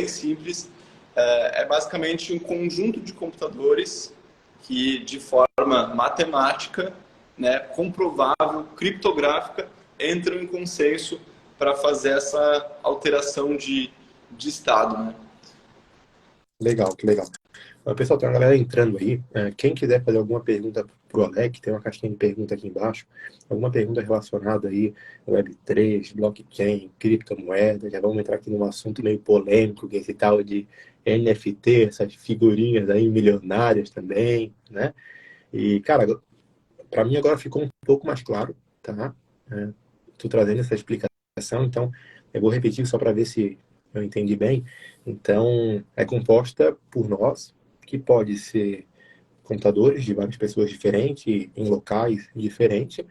S2: simples, é basicamente um conjunto de computadores que, de forma matemática, né, comprovável, criptográfica, entram em consenso para fazer essa alteração de estado, né?
S1: Legal, que legal. Pessoal, tem uma galera entrando aí. Quem quiser fazer alguma pergunta pro Alex, tem uma caixinha de pergunta aqui embaixo. Alguma pergunta relacionada aí, Web3, blockchain, criptomoeda. Já vamos entrar aqui num assunto meio polêmico, que é esse tal de NFT, essas figurinhas aí milionárias também, né? E, cara, para mim agora ficou um pouco mais claro, tá? Tô trazendo essa explicação, então eu vou repetir só para ver se eu entendi bem. Então, é composta por nós, que pode ser computadores de várias pessoas diferentes, em locais diferentes,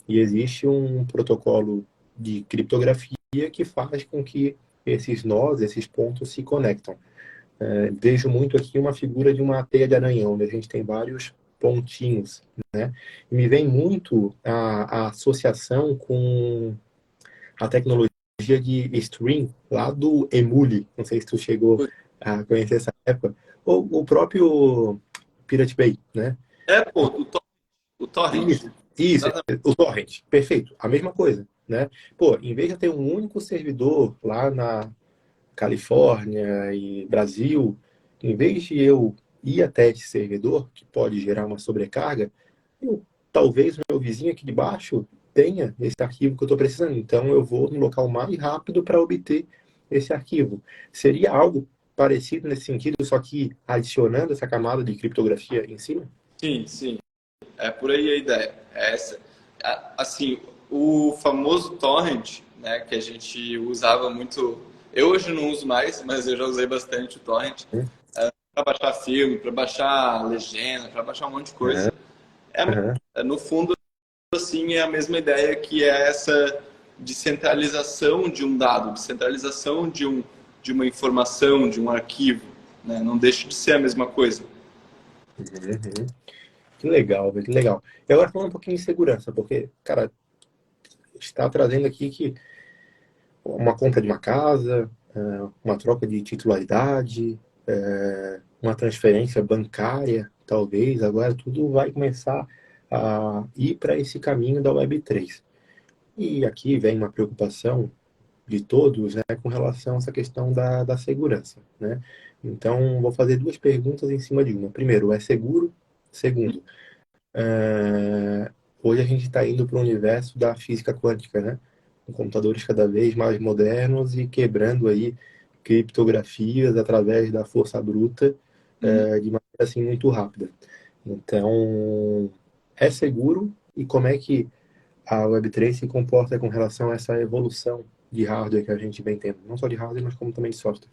S1: e existe um protocolo de criptografia que faz com que esses nós, esses pontos se conectam. Vejo muito aqui uma figura de uma teia de aranhão, onde a gente tem vários pontinhos, né? E me vem muito a associação com a tecnologia de stream lá do Emule, não sei se tu chegou a conhecer essa época, ou o próprio Pirate Bay, né?
S2: Pô, o Torrent.
S1: Isso,
S2: Exatamente.
S1: o Torrent, perfeito, a mesma coisa, né? Pô, em vez de ter um único servidor lá na Califórnia e Brasil, em vez de eu ir até esse servidor, que pode gerar uma sobrecarga, talvez o meu vizinho aqui de baixo tenha esse arquivo que eu estou precisando. Então, eu vou no local mais rápido para obter esse arquivo. Seria algo parecido nesse sentido, só que adicionando essa camada de criptografia em cima?
S2: Sim. É por aí a ideia. É essa. Assim, o famoso torrent, né, que a gente usava muito. Eu hoje não uso mais, mas eu já usei bastante o torrent. Para baixar filme, para baixar legenda, para baixar um monte de coisa. No fundo, assim, é a mesma ideia que é essa descentralização de um dado, descentralização de uma informação, de um arquivo, né? Não deixa de ser a mesma coisa.
S1: Uhum. Que legal, velho, que legal. E agora falando um pouquinho de segurança, porque, cara, está trazendo aqui que uma compra de uma casa, uma troca de titularidade, uma transferência bancária, talvez, agora tudo vai começar a ir para esse caminho da Web3. E aqui vem uma preocupação de todos, né, com relação a essa questão da segurança, né? Então, vou fazer duas perguntas em cima de uma. Primeiro, é seguro? Segundo, hoje a gente está indo para o universo da física quântica, né? Com computadores cada vez mais modernos e quebrando aí criptografias através da força bruta, de maneira assim muito rápida. Então, é seguro? E como é que a Web3 se comporta com relação a essa evolução de hardware que a gente vem tendo? Não só de hardware, mas como também de software.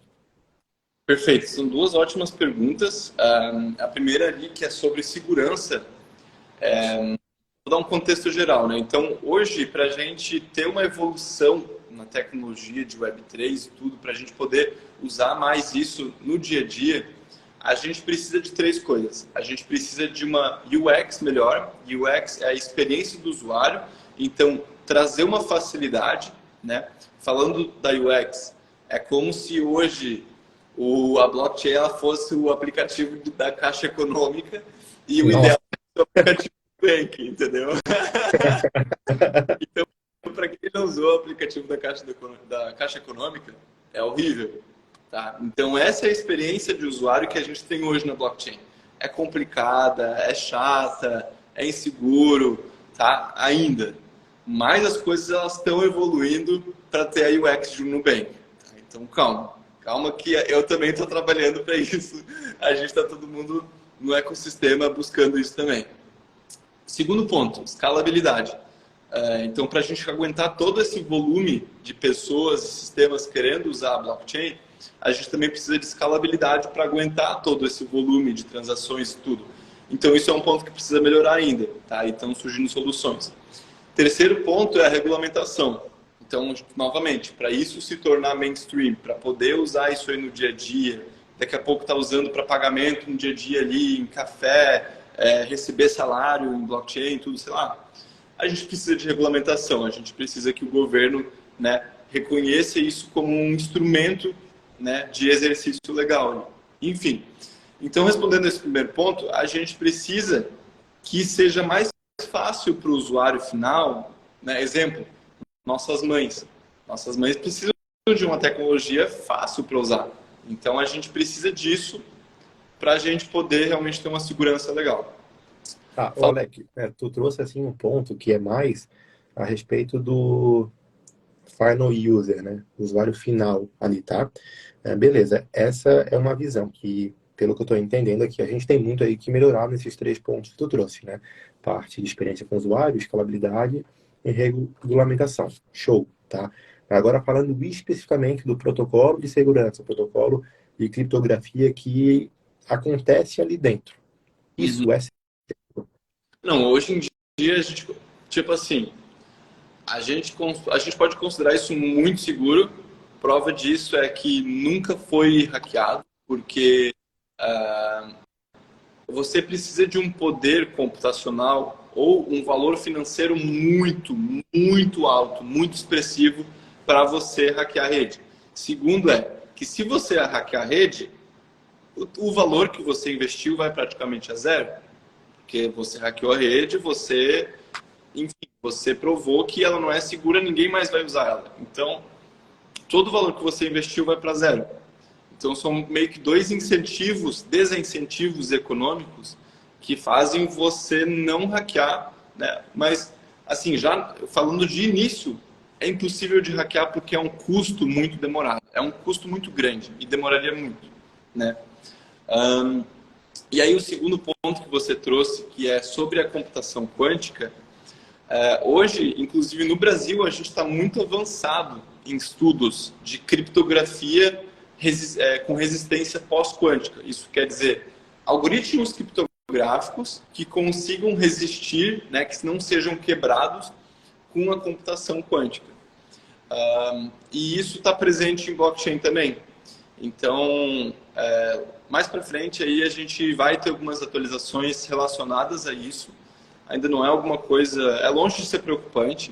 S2: Perfeito, são duas ótimas perguntas. A primeira ali, que é sobre segurança, vou dar um contexto geral, né? Então, hoje, para a gente ter uma evolução na tecnologia de Web3 e tudo, para a gente poder usar mais isso no dia a dia, a gente precisa de três coisas. A gente precisa de uma UX melhor. UX é a experiência do usuário. Então, trazer uma facilidade, né? Falando da UX, é como se hoje a blockchain ela fosse o aplicativo da Caixa Econômica e o ideal é o aplicativo do Bank, entendeu? Então, para quem não usou o aplicativo da Caixa Econômica, é horrível. Tá? Então, essa é a experiência de usuário que a gente tem hoje na blockchain. É complicada, é chata, é inseguro, tá? Ainda. Mas as coisas elas estão evoluindo para ter a UX de Nubank. Tá? Então, calma. calma que eu também estou trabalhando para isso. A gente está todo mundo no ecossistema buscando isso também. Segundo ponto, escalabilidade. Então, para a gente aguentar todo esse volume de pessoas e sistemas querendo usar a blockchain, a gente também precisa de escalabilidade para aguentar todo esse volume de transações e tudo. Então, isso é um ponto que precisa melhorar ainda, tá? E estão surgindo soluções. Terceiro ponto é a regulamentação. Então, novamente, para isso se tornar mainstream, para poder usar isso aí no dia a dia, daqui a pouco tá usando para pagamento no dia a dia ali, em café, receber salário em blockchain, tudo, sei lá. A gente precisa de regulamentação, a gente precisa que o governo, né, reconheça isso como um instrumento, né, de exercício legal. Enfim, então respondendo esse primeiro ponto, a gente precisa que seja mais fácil para o usuário final, né? Exemplo, nossas mães. Nossas mães precisam de uma tecnologia fácil para usar. Então a gente precisa disso para a gente poder realmente ter uma segurança legal.
S1: Tá, ô Alec, tu trouxe assim um ponto que é mais a respeito do final user, né? Usuário final ali, tá? Beleza, essa é uma visão que, pelo que eu estou entendendo aqui, a gente tem muito aí que melhorar nesses 3 pontos que tu trouxe, né? Parte de experiência com o usuário, escalabilidade e regulamentação. Show, tá? Agora falando especificamente do protocolo de segurança, protocolo de criptografia que acontece ali dentro.
S2: Uhum.
S1: Isso é...
S2: Não, hoje em dia a gente, tipo assim, a gente pode considerar isso muito seguro. Prova disso é que nunca foi hackeado, porque você precisa de um poder computacional ou um valor financeiro muito, muito alto, muito expressivo para você hackear a rede. Segundo é que se você hackear a rede, o valor que você investiu vai praticamente a zero, porque você hackeou a rede, enfim, você provou que ela não é segura, ninguém mais vai usar ela. Então, todo o valor que você investiu vai para zero. Então, são meio que dois desincentivos econômicos que fazem você não hackear, né? Mas, assim, já falando de início, é impossível de hackear porque é um custo muito demorado. É um custo muito grande e demoraria muito, né? E aí, o segundo ponto que você trouxe, que é sobre a computação quântica, hoje, inclusive no Brasil, a gente está muito avançado em estudos de criptografia com resistência pós-quântica. Isso quer dizer, algoritmos criptográficos que consigam resistir, né, que não sejam quebrados com a computação quântica. E isso está presente em blockchain também. Então, mais para frente aí a gente vai ter algumas atualizações relacionadas a isso. Ainda não é alguma coisa, é longe de ser preocupante,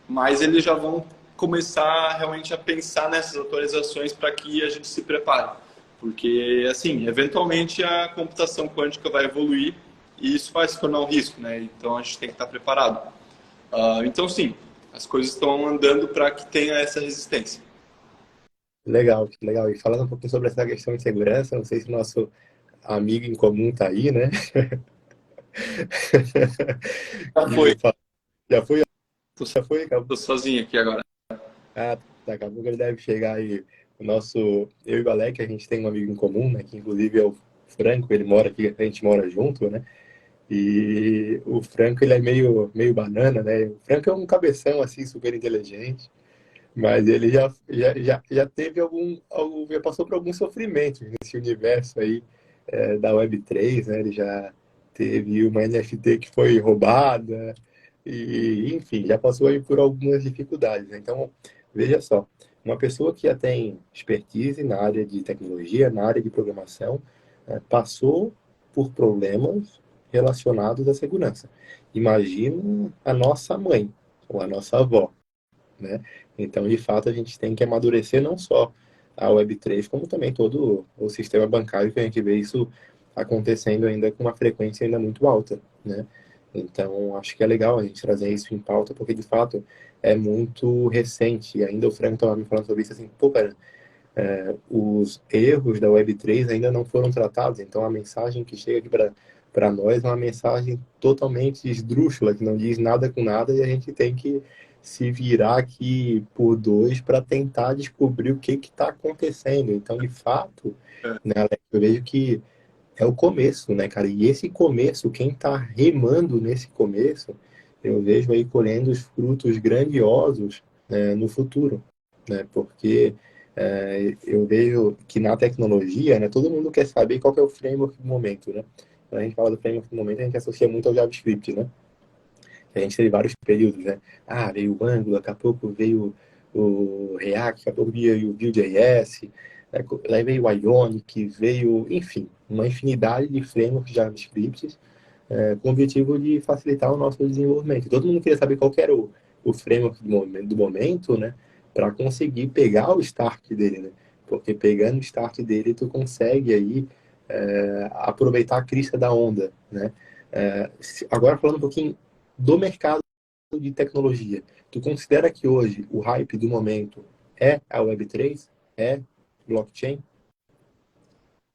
S2: mas eles já vão começar realmente a pensar nessas atualizações para que a gente se prepare. Porque, assim, eventualmente a computação quântica vai evoluir e isso vai se tornar um risco, né? Então a gente tem que estar preparado. Então, sim, as coisas estão andando para que tenha essa resistência.
S1: Legal, que legal. E falando um pouquinho sobre essa questão de segurança, não sei se o nosso amigo em comum tá aí, né?
S2: Já foi,
S1: Já foi,
S2: tô,
S1: já foi, acabou.
S2: tô sozinho aqui agora.
S1: Ah, daqui a pouco ele deve chegar aí. Eu e o Alec, a gente tem um amigo em comum, né? Que inclusive é o Franco, ele mora aqui, a gente mora junto, né? E o Franco, ele é meio banana, né? O Franco é um cabeção, assim, super inteligente, mas ele já teve já passou por alguns sofrimentos nesse universo aí da Web3, né? Ele já teve uma NFT que foi roubada, e, enfim, já passou aí por algumas dificuldades, né? Então, veja só, uma pessoa que já tem expertise na área de tecnologia, na área de programação, passou por problemas relacionados à segurança. Imagina a nossa mãe ou a nossa avó, né? Então, de fato, a gente tem que amadurecer não só a Web3, como também todo o sistema bancário, que a gente vê isso acontecendo ainda com uma frequência ainda muito alta, né? Então, acho que é legal a gente trazer isso em pauta, porque, de fato, é muito recente. E ainda o Frank estava me falando sobre isso, assim, pô, cara, os erros da Web3 ainda não foram tratados, então a mensagem que chega aqui para nós é uma mensagem totalmente esdrúxula, que não diz nada com nada, e a gente tem que se virar aqui por dois para tentar descobrir o que está acontecendo. Então, de fato, né, Alex, eu vejo que é o começo, né, cara? E esse começo, quem está remando nesse começo, eu vejo aí colhendo os frutos grandiosos, né, no futuro, né? Porque eu vejo que na tecnologia, né, todo mundo quer saber qual que é o framework do momento, né? Quando a gente fala do framework do momento, a gente associa muito ao JavaScript, né? A gente teve vários períodos, né? Ah, veio o Angular, daqui a pouco veio o React, daqui a pouco veio o Vue.js, aí veio o Ionic, veio, enfim, uma infinidade de frameworks JavaScript com o objetivo de facilitar o nosso desenvolvimento. Todo mundo queria saber qual que era o framework do momento, né? Para conseguir pegar o start dele, né? Porque pegando o start dele, tu consegue aí aproveitar a crista da onda, né? Agora falando um pouquinho do mercado de tecnologia, tu considera que hoje o hype do momento é a Web3? É blockchain?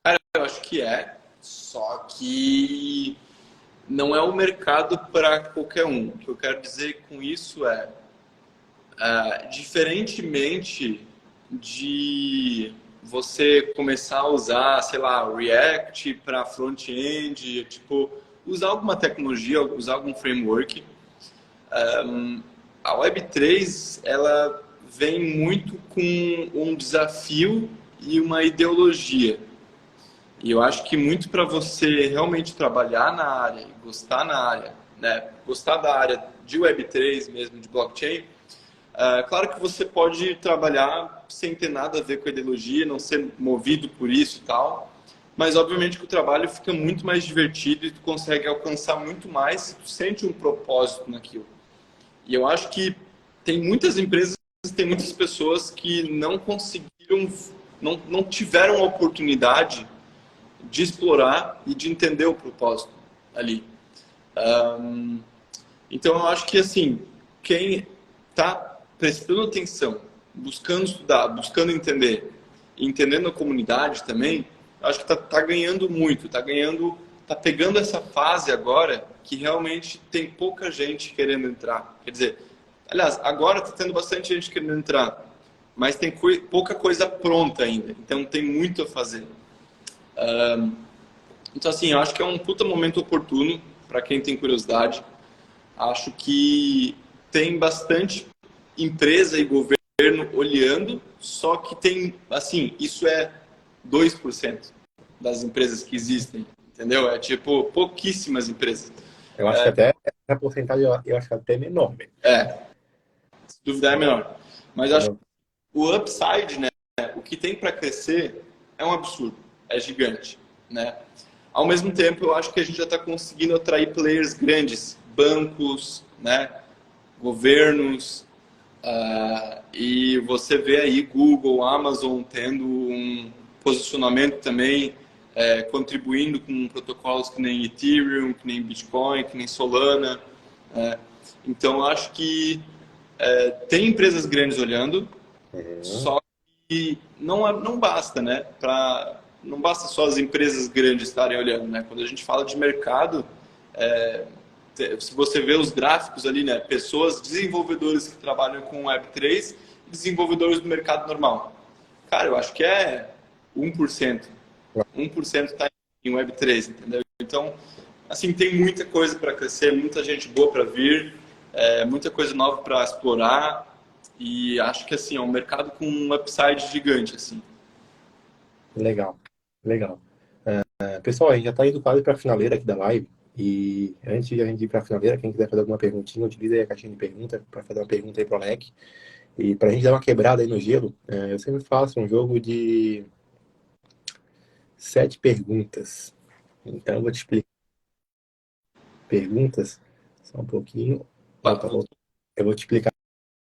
S2: Cara, eu acho que é, só que não é o mercado para qualquer um. O que eu quero dizer com isso é, diferentemente de você começar a usar, sei lá, React para front-end, tipo, usar alguma tecnologia, usar algum framework, a Web3 ela vem muito com um desafio e uma ideologia. E eu acho que muito para você realmente trabalhar na área e gostar na área, né, gostar da área de Web3 mesmo, de blockchain, claro que você pode trabalhar sem ter nada a ver com a ideologia, não ser movido por isso e tal, mas obviamente que o trabalho fica muito mais divertido e tu consegue alcançar muito mais se tu sente um propósito naquilo. E eu acho que tem muitas empresas, tem muitas pessoas que não conseguiram, não tiveram a oportunidade de explorar e de entender o propósito ali. Então eu acho que assim, quem está prestando atenção, buscando estudar, buscando entender, e entendendo a comunidade também, eu acho que tá ganhando muito, tá pegando essa fase agora que realmente tem pouca gente querendo entrar. Quer dizer, aliás, agora está tendo bastante gente querendo entrar, mas tem pouca coisa pronta ainda, então tem muito a fazer. Então assim, eu acho que é um puta momento oportuno para quem tem curiosidade. Acho que tem bastante empresa e governo olhando, só que tem, assim, isso é 2% das empresas que existem, entendeu? É tipo pouquíssimas empresas.
S1: Eu acho que até a porcentagem, eu acho que até menor, mesmo.
S2: Se duvidar é menor. Mas acho que
S1: Menor.
S2: o upside, né, o que tem para crescer é um absurdo, é gigante, né? Ao mesmo tempo, eu acho que a gente já está conseguindo atrair players grandes, bancos, né, governos, e você vê aí Google, Amazon tendo um posicionamento também, contribuindo com protocolos que nem Ethereum, que nem Bitcoin, que nem Solana. É. Então, eu acho que tem empresas grandes olhando,
S1: Uhum.
S2: só que não basta, né? Não basta só as empresas grandes estarem olhando, né? Quando a gente fala de mercado, se você vê os gráficos ali, né? Pessoas, desenvolvedores que trabalham com Web3 e desenvolvedores do mercado normal. Cara, eu acho que é 1%. 1% está em Web3, entendeu? Então, assim, tem muita coisa para crescer, muita gente boa para vir, muita coisa nova para explorar e acho que, assim, é um mercado com um upside gigante, assim.
S1: Legal, legal. Pessoal, a gente já está indo quase para a finaleira aqui da live. E antes de a gente ir para a finaleira, quem quiser fazer alguma perguntinha, utilize aí a caixinha de pergunta para fazer uma pergunta aí para o Alec. E para a gente dar uma quebrada aí no gelo, eu sempre faço um jogo de 7 perguntas. Então eu vou te explicar perguntas, só um pouquinho. Opa,
S2: Opa,
S1: eu vou te explicar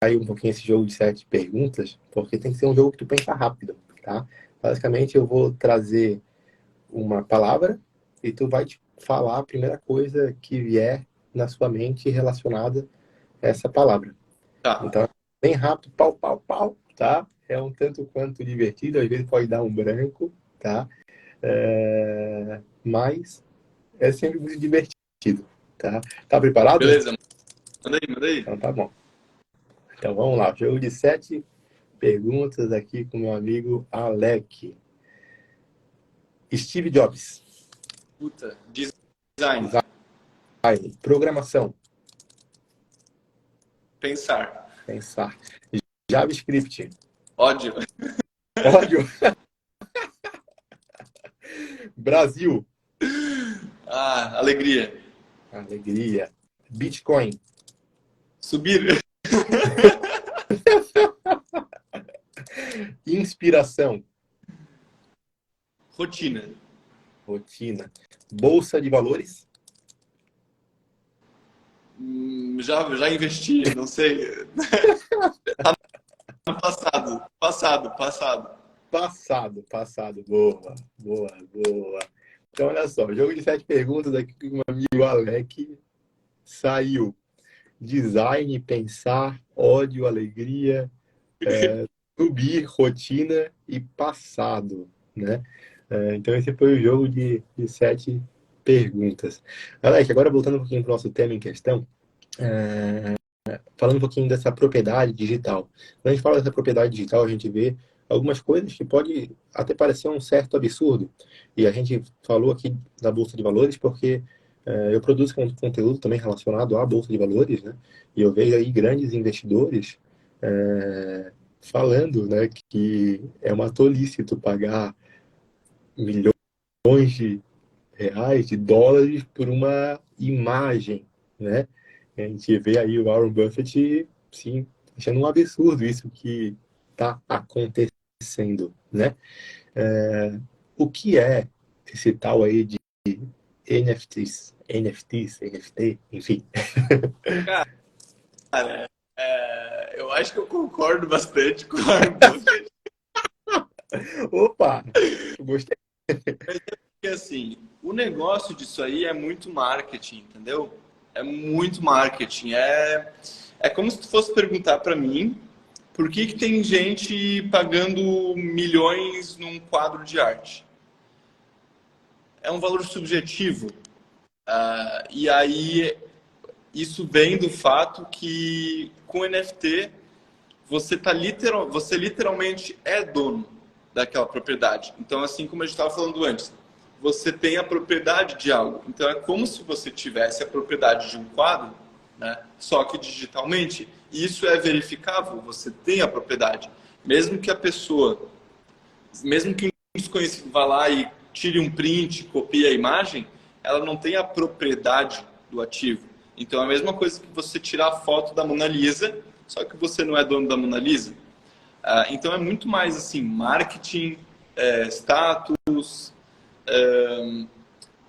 S1: aí um pouquinho esse jogo de 7 perguntas, porque tem que ser um jogo que tu pensa rápido, tá? Basicamente eu vou trazer uma palavra e tu vai te falar a primeira coisa que vier na sua mente relacionada a essa palavra.
S2: tá.
S1: Então, é bem rápido, pau, pau, pau, tá? É um tanto quanto divertido, às vezes pode dar um branco, tá? Mas é sempre muito divertido, tá? Tá preparado?
S2: Beleza, manda aí, manda aí.
S1: Então tá bom. Então vamos lá, jogo de 7 perguntas aqui com meu amigo Alec. Steve Jobs.
S2: Puta, design,
S1: Design. Programação.
S2: pensar,
S1: Pensar. JavaScript.
S2: ódio,
S1: Ódio. Brasil.
S2: alegria,
S1: Alegria. Bitcoin.
S2: subir,
S1: Inspiração.
S2: rotina,
S1: Rotina. Bolsa de valores.
S2: já investi, não sei, no passado.
S1: Passado. Boa, boa, boa. Então, olha só, jogo de 7 perguntas aqui com o meu amigo Alec. Saiu. Design, pensar, ódio, alegria, subir, rotina e passado, né? Então esse foi o jogo de 7 perguntas. Alex, agora voltando um pouquinho para o nosso tema em questão, falando um pouquinho dessa propriedade digital. Quando a gente fala dessa propriedade digital, a gente vê algumas coisas que pode até parecer um certo absurdo. E a gente falou aqui da Bolsa de Valores porque eu produzo conteúdo também relacionado à Bolsa de Valores, né? E eu vejo aí grandes investidores falando, né, que é uma tolice tu pagar milhões de reais, de dólares por uma imagem, né? A gente vê aí o Warren Buffett, sim, achando um absurdo isso que está acontecendo, né? O que é esse tal aí de NFTs, NFT, enfim.
S2: Cara, eu acho que eu concordo bastante com o Warren Buffett,
S1: Opa, gostei.
S2: porque assim, o negócio disso aí é muito marketing, entendeu? É muito marketing. É como se tu fosse perguntar para mim por que tem gente pagando milhões num quadro de arte. É um valor subjetivo. E aí isso vem do fato que com NFT você literalmente é dono daquela propriedade. Então, assim como a gente estava falando antes, você tem a propriedade de algo. Então, é como se você tivesse a propriedade de um quadro, né? Só que digitalmente. E isso é verificável, você tem a propriedade. Mesmo que a pessoa, mesmo que um desconhecido vá lá e tire um print, copie a imagem, ela não tem a propriedade do ativo. Então, é a mesma coisa que você tirar a foto da Mona Lisa, só que você não é dono da Mona Lisa. Então é muito mais assim, marketing, status,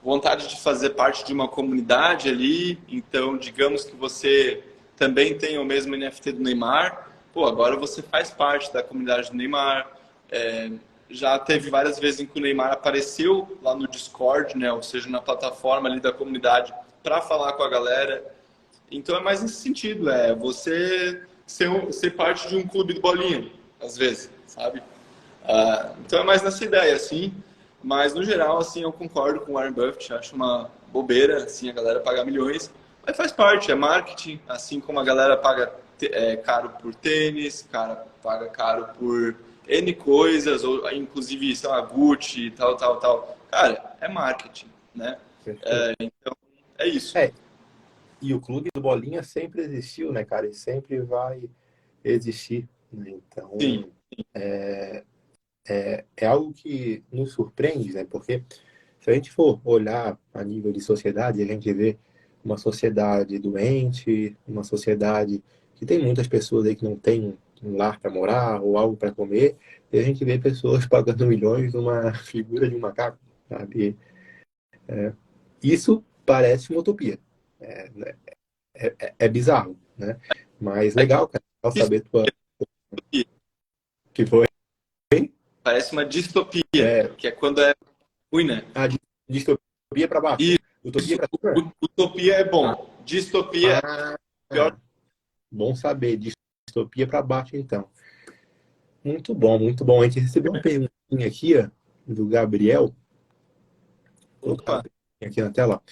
S2: vontade de fazer parte de uma comunidade ali. Então, digamos que você também tem o mesmo NFT do Neymar, pô, agora você faz parte da comunidade do Neymar. Já teve várias vezes em que o Neymar apareceu lá no Discord, né, ou seja, na plataforma ali da comunidade para falar com a galera. Então é mais nesse sentido, você ser parte de um clube do bolinha, às vezes, sabe? Então é mais nessa ideia, assim. Mas no geral, assim, eu concordo com o Warren Buffett, acho uma bobeira, assim, a galera pagar milhões, mas faz parte, é marketing, assim como a galera paga caro por tênis, cara paga caro por N coisas, ou inclusive, sei lá, Gucci, tal. Cara, é marketing, né?
S1: Perfeito.
S2: Então, é isso.
S1: E o clube do Bolinha sempre existiu, né, cara? E sempre vai existir, né? Então,
S2: Sim,
S1: é algo que nos surpreende, né? Porque se a gente for olhar a nível de sociedade, a gente vê uma sociedade doente, uma sociedade que tem muitas pessoas aí que não tem um lar para morar ou algo para comer, e a gente vê pessoas pagando milhões numa figura de um macaco, sabe? Isso parece uma utopia. Né? É bizarro, né? Mas legal, cara, legal saber tua que foi
S2: parece uma distopia,
S1: é,
S2: que é quando é ruim, né?
S1: a distopia para baixo, utopia
S2: Isso,
S1: para cima.
S2: utopia é
S1: Ah,
S2: bom. Distopia é
S1: ah,
S2: pior.
S1: bom saber, distopia para baixo então. Muito bom, muito bom. A gente recebeu uma perguntinha aqui, ó, do Gabriel. Vou colocar a
S2: Opa,
S1: perguntinha aqui na tela.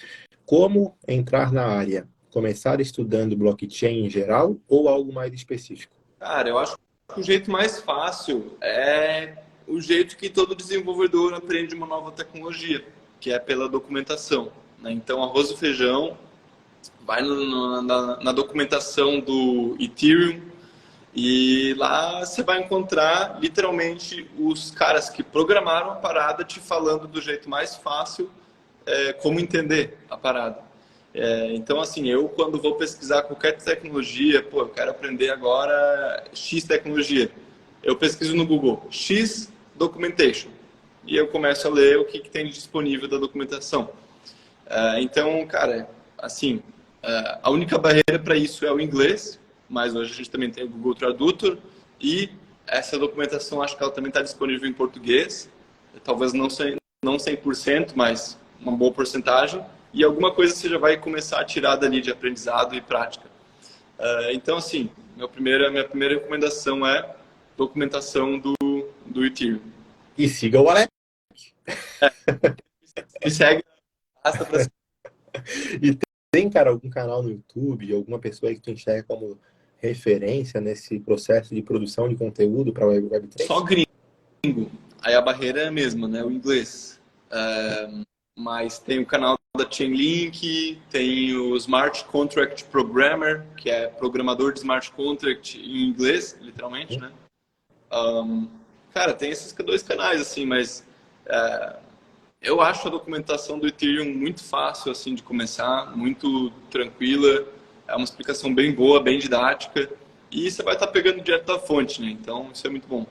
S1: Como entrar na área? começar estudando blockchain em geral ou algo mais específico?
S2: Cara, eu acho que o jeito mais fácil é o jeito que todo desenvolvedor aprende uma nova tecnologia, que é pela documentação, né? Então, arroz e feijão, vai na documentação do Ethereum e lá você vai encontrar literalmente os caras que programaram a parada te falando do jeito mais fácil como entender a parada. Então, assim, eu quando vou pesquisar qualquer tecnologia, pô, eu quero aprender agora X tecnologia, eu pesquiso no Google X Documentation e eu começo a ler o que tem disponível da documentação. Então, cara, assim, a única barreira para isso é o inglês, mas hoje a gente também tem o Google Tradutor e essa documentação, acho que ela também está disponível em português, talvez não 100%, mas uma boa porcentagem, e alguma coisa você já vai começar a tirar dali de aprendizado e prática. Então, assim, minha primeira recomendação é documentação do Ethereum.
S1: E siga o Alex.
S2: Me segue, basta para
S1: E tem, cara, algum canal no YouTube, alguma pessoa aí que tu enxerga como referência nesse processo de produção de conteúdo para
S2: só
S1: Web3?
S2: gringo. Aí a barreira é a mesma, né? O inglês. Mas tem o canal da Chainlink, tem o Smart Contract Programmer, que é programador de smart contract em inglês, literalmente, né? Cara, tem esses dois canais, assim, mas eu acho a documentação do Ethereum muito fácil, assim, de começar, muito tranquila, é uma explicação bem boa, bem didática, e você vai estar pegando direto da fonte, né? Então, isso é muito bom.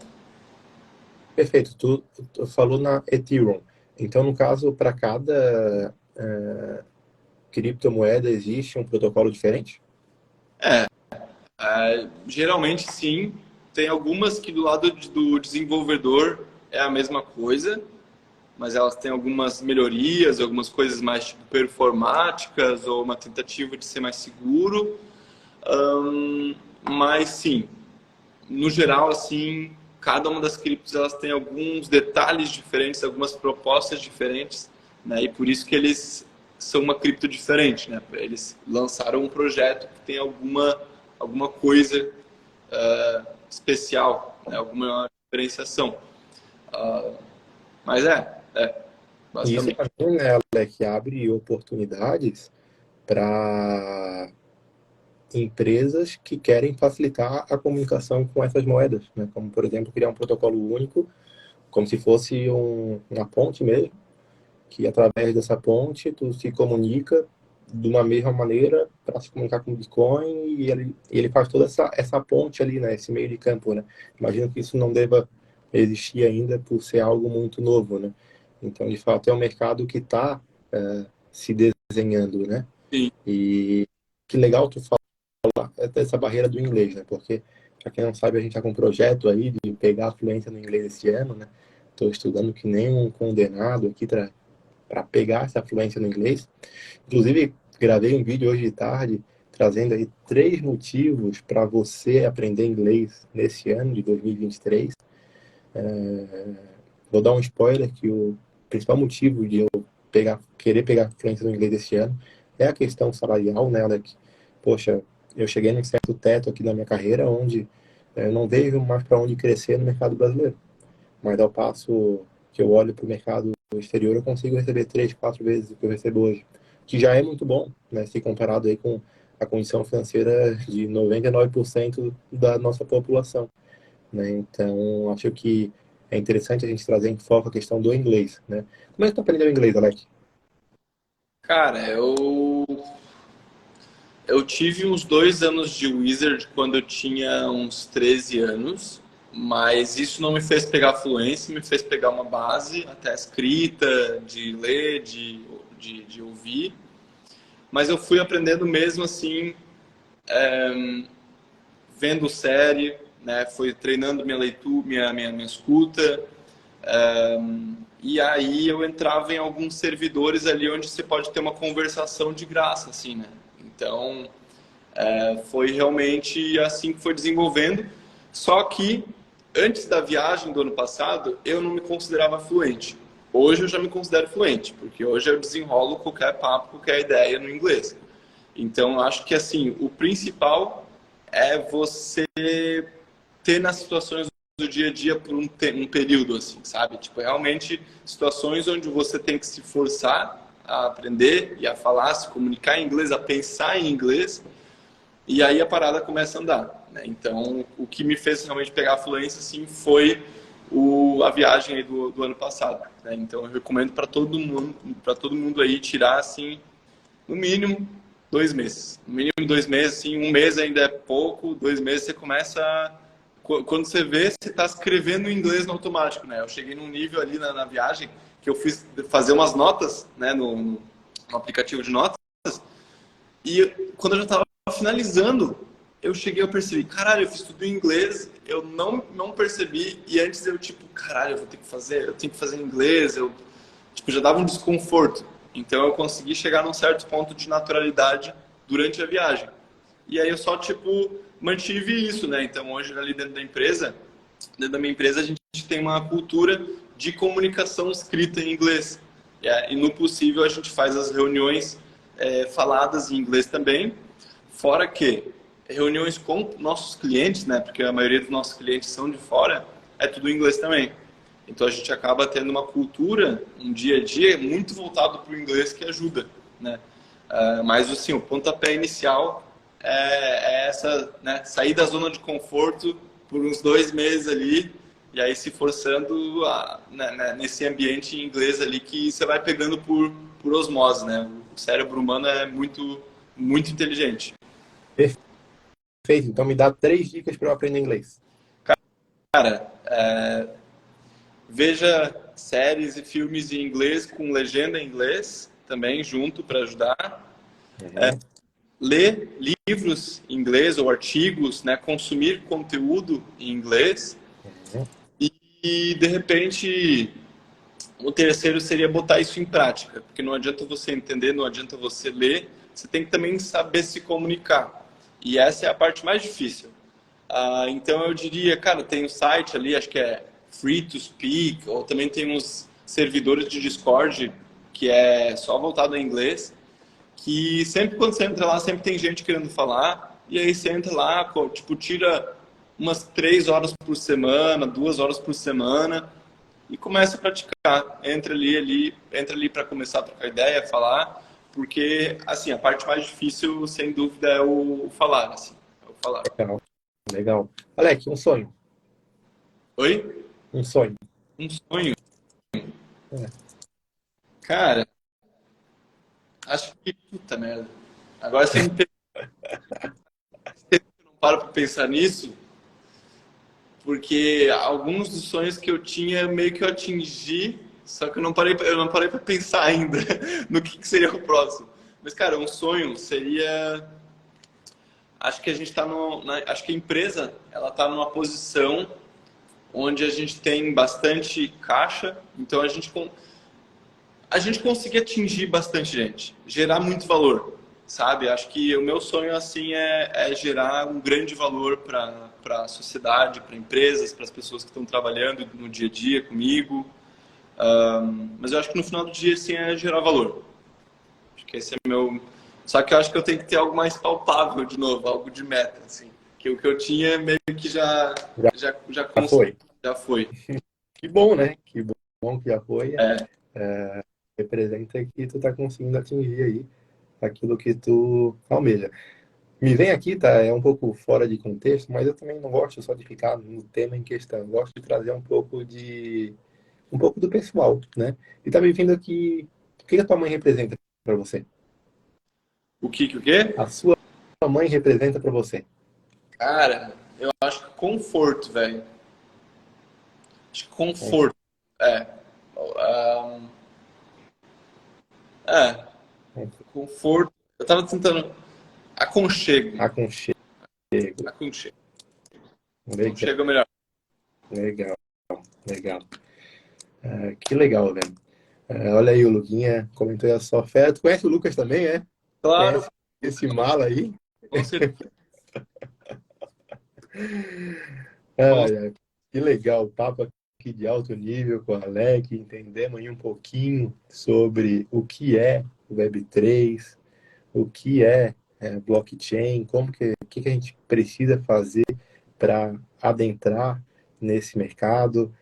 S1: Perfeito, tu falou na Ethereum. Então, no caso, para cada criptomoeda existe um protocolo diferente?
S2: Geralmente, sim. Tem algumas que do lado do desenvolvedor é a mesma coisa, mas elas têm algumas melhorias, algumas coisas mais tipo, performáticas ou uma tentativa de ser mais seguro. Mas sim, no geral, assim, cada uma das criptos elas tem alguns detalhes diferentes, algumas propostas diferentes, né? E por isso que eles são uma cripto diferente, né? Eles lançaram um projeto que tem alguma coisa especial, né? Alguma diferenciação. Mas
S1: E isso
S2: basicamente.
S1: também, né, Alec, abre oportunidades para empresas que querem facilitar a comunicação com essas moedas, né? Como, por exemplo, criar um protocolo único, como se fosse uma ponte mesmo, que através dessa ponte tu se comunica de uma mesma maneira para se comunicar com o Bitcoin e ele faz toda essa ponte ali, né? Esse meio de campo, né? Imagino que isso não deva existir ainda por ser algo muito novo, né? Então, de fato, é um mercado que está se desenhando, né?
S2: Sim.
S1: E que legal tu falar dessa barreira do inglês, né? Porque, para quem não sabe, a gente está com um projeto aí de pegar a fluência no inglês esse ano, né? Estou estudando que nem um condenado aqui para pegar essa fluência no inglês. Inclusive, gravei um vídeo hoje de tarde trazendo aí 3 motivos para você aprender inglês nesse ano de 2023. Vou dar um spoiler que o principal motivo de eu querer pegar fluência no inglês esse ano é a questão salarial, né, Alec? Poxa, eu cheguei num certo teto aqui na minha carreira onde eu não vejo mais para onde crescer no mercado brasileiro. Mas ao passo que eu olho para o mercado exterior, eu consigo receber 3, 4 vezes o que eu recebo hoje, que já é muito bom, né, se comparado aí com a condição financeira de 99% da nossa população, né? Então, acho que é interessante a gente trazer em foco a questão do inglês, né? Como é que tu aprendeu inglês, Alec?
S2: Cara, eu tive uns 2 anos de Wizard quando eu tinha uns 13 anos, mas isso não me fez pegar fluência, me fez pegar uma base, até escrita, de ler, de ouvir. Mas eu fui aprendendo mesmo assim, vendo série, né? Fui treinando minha leitura, minha escuta. E aí eu entrava em alguns servidores ali onde você pode ter uma conversação de graça, assim, né? Então, foi realmente assim que foi desenvolvendo. Só que antes da viagem do ano passado, eu não me considerava fluente. Hoje eu já me considero fluente, porque hoje eu desenrolo qualquer papo, qualquer ideia no inglês. Então, acho que assim, o principal é você ter nas situações do dia a dia por um período, assim, sabe? Tipo, realmente situações onde você tem que se forçar a aprender e a falar, a se comunicar em inglês, a pensar em inglês, e aí a parada começa a andar, né? Então, o que me fez realmente pegar a fluência, assim, foi a viagem aí do ano passado, né? Então, eu recomendo para todo mundo aí tirar, assim, no mínimo 2 meses. No mínimo 2 meses, assim, um mês ainda é pouco, 2 meses você começa quando você vê, você está escrevendo em inglês no automático, né? Eu cheguei num nível ali na viagem que eu fiz fazer umas notas, né, no aplicativo de notas, e quando eu já estava finalizando, eu cheguei a perceber, caralho, eu fiz tudo em inglês, eu não percebi, e antes eu, tipo, caralho, eu tenho que fazer em inglês, eu, tipo, já dava um desconforto. Então eu consegui chegar num certo ponto de naturalidade durante a viagem. E aí eu só, tipo, mantive isso, né? Então hoje ali dentro da minha empresa, a gente tem uma cultura de comunicação escrita em inglês. E no possível a gente faz as reuniões faladas em inglês também, fora que reuniões com nossos clientes, né? Porque a maioria dos nossos clientes são de fora, é tudo em inglês também. Então a gente acaba tendo uma cultura, um dia a dia muito voltado para o inglês que ajuda, né? Mas assim, o pontapé inicial é essa, né? Sair da zona de conforto por uns 2 meses ali e aí se forçando nesse ambiente em inglês ali que você vai pegando por osmose, né? O cérebro humano é muito inteligente.
S1: Perfeito. Então me dá 3 dicas para eu aprender inglês.
S2: Cara, veja séries e filmes em inglês com legenda em inglês também junto para ajudar.
S1: Uhum.
S2: Ler livros em inglês ou artigos, né? Consumir conteúdo em inglês.
S1: Uhum.
S2: E de repente, o terceiro seria botar isso em prática, porque não adianta você entender, não adianta você ler, você tem que também saber se comunicar. E essa é a parte mais difícil. Então eu diria, cara, tem um site ali, acho que é Free to Speak, ou também tem uns servidores de Discord que é só voltado em inglês, que sempre quando você entra lá, sempre tem gente querendo falar, e aí você entra lá, tipo, tira umas 3 horas por semana, 2 horas por semana, e começa a praticar. Entra ali para começar a trocar ideia, falar, porque, assim, a parte mais difícil, sem dúvida, é o falar, assim, é o falar.
S1: Legal. Legal. Alex, um sonho.
S2: Oi?
S1: Um sonho.
S2: Um sonho?
S1: É.
S2: Cara, acho que, puta merda. Agora você me pegou, eu não paro pra pensar nisso, porque alguns dos sonhos que eu tinha meio que eu atingi, só que eu não parei para pensar ainda no que seria o próximo. Mas, cara, um sonho seria, acho que a gente está acho que a empresa ela está numa posição onde a gente tem bastante caixa, então a gente conseguir atingir bastante gente, gerar muito valor, sabe? Acho que o meu sonho assim é gerar um grande valor para a sociedade, para empresas, para as pessoas que estão trabalhando no dia a dia comigo. Mas eu acho que no final do dia assim é gerar valor. Acho que esse é meu. Só que eu acho que eu tenho que ter algo mais palpável de novo, algo de meta, assim. Que o que eu tinha meio que
S1: Já,
S2: já
S1: já
S2: consegui,
S1: foi.
S2: já foi.
S1: Que bom, né? Que bom que já foi.
S2: É,
S1: Representa que tu tá conseguindo atingir aí aquilo que tu almeja. Me vem aqui, tá? É um pouco fora de contexto, mas eu também não gosto só de ficar no tema em questão. Eu gosto de trazer um pouco do pessoal, né? E tá me vindo aqui, o que a tua mãe representa para você?
S2: o quê?
S1: A sua mãe representa para você?
S2: Cara, eu acho que conforto, velho. Acho que
S1: Um
S2: conforto. É. Ahn, é, conforto. Eu tava tentando. Aconchego.
S1: aconchego.
S2: Aconchego.
S1: Legal,
S2: Aconchego é melhor.
S1: legal, legal. Que legal, velho. Olha aí, o Luquinha comentou aí a sua fé. Tu conhece o Lucas também, é?
S2: Claro,
S1: Conhece esse mala aí?
S2: com certeza.
S1: Ai, ai, que legal, papo aqui de alto nível com o Alec, entendemos aí um pouquinho sobre o que é o Web3, o que é blockchain, o que a gente precisa fazer para adentrar nesse mercado,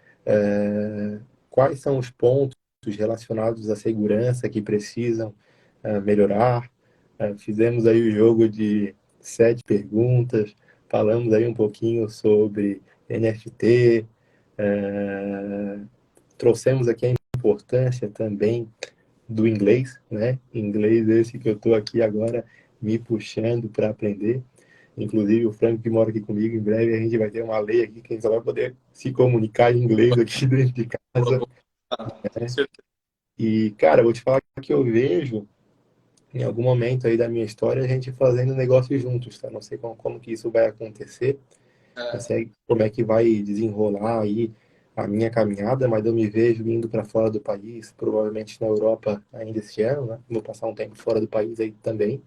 S1: quais são os pontos relacionados à segurança que precisam melhorar. Fizemos aí o jogo de 7 perguntas, falamos aí um pouquinho sobre NFT, trouxemos aqui a importância também do inglês, né? Inglês esse que eu estou aqui agora me puxando para aprender. Inclusive, o Franco que mora aqui comigo, em breve a gente vai ter uma lei aqui que a gente só vai poder se comunicar em inglês aqui dentro de casa.
S2: Com certeza.
S1: E, cara, eu vou te falar que eu vejo em algum momento aí da minha história a gente fazendo negócios juntos, tá? Não sei como que isso vai acontecer, não
S2: É,
S1: sei como é que vai desenrolar aí a minha caminhada, mas eu me vejo indo para fora do país, provavelmente na Europa ainda esse ano, né? Vou passar um tempo fora do país aí também,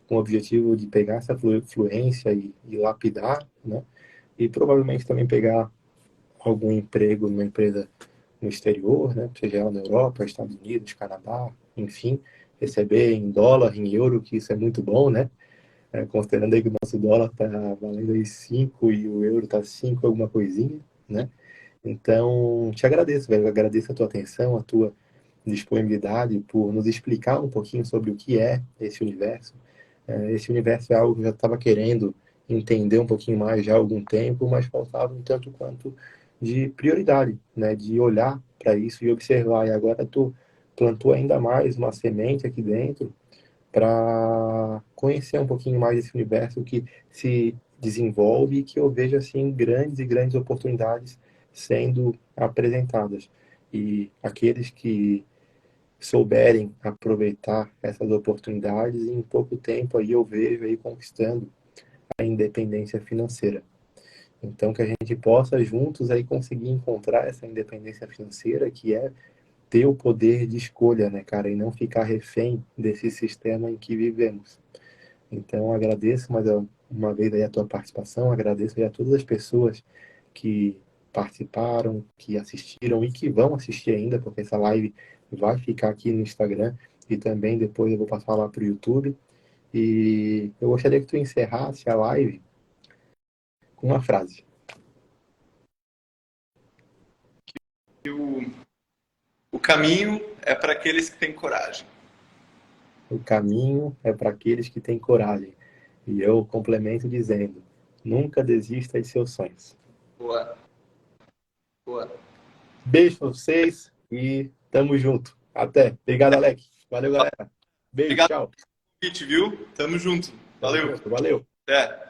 S1: com o objetivo de pegar essa fluência e lapidar, né? E provavelmente também pegar algum emprego numa empresa no exterior, né? Seja lá na Europa, Estados Unidos, Canadá, enfim, receber em dólar, em euro, que isso é muito bom, né? Considerando aí que o nosso dólar está valendo aí 5 e o euro está 5 alguma coisinha, né? Então, te agradeço, velho. Eu agradeço a tua atenção, a tua disponibilidade por nos explicar um pouquinho sobre o que é esse universo. Esse universo é algo que eu já estava querendo entender um pouquinho mais já há algum tempo, mas faltava um tanto quanto de prioridade, né? De olhar para isso e observar. E agora tu plantou ainda mais uma semente aqui dentro para conhecer um pouquinho mais esse universo que se desenvolve e que eu vejo assim grandes e grandes oportunidades sendo apresentadas. E aqueles que souberem aproveitar essas oportunidades, em pouco tempo aí eu vejo aí conquistando a independência financeira. Então que a gente possa juntos aí conseguir encontrar essa independência financeira que é ter o poder de escolha, né, cara, e não ficar refém desse sistema em que vivemos. Então, agradeço mais uma vez aí a tua participação, agradeço aí a todas as pessoas que participaram, que assistiram e que vão assistir ainda, porque essa live vai ficar aqui no Instagram e também depois eu vou passar lá para o YouTube. E eu gostaria que tu encerrasse a live com uma frase.
S2: e o caminho é para aqueles que têm coragem.
S1: O caminho é para aqueles que têm coragem. E eu complemento dizendo: nunca desista de seus sonhos.
S2: Boa, boa.
S1: Beijo pra vocês e tamo junto. Até. Obrigado, Alex. Valeu, galera. Beijo,
S2: Obrigado
S1: tchau.
S2: pelo convite, viu? Tamo junto.
S1: Tamo
S2: Valeu.
S1: junto. Valeu.
S2: Até.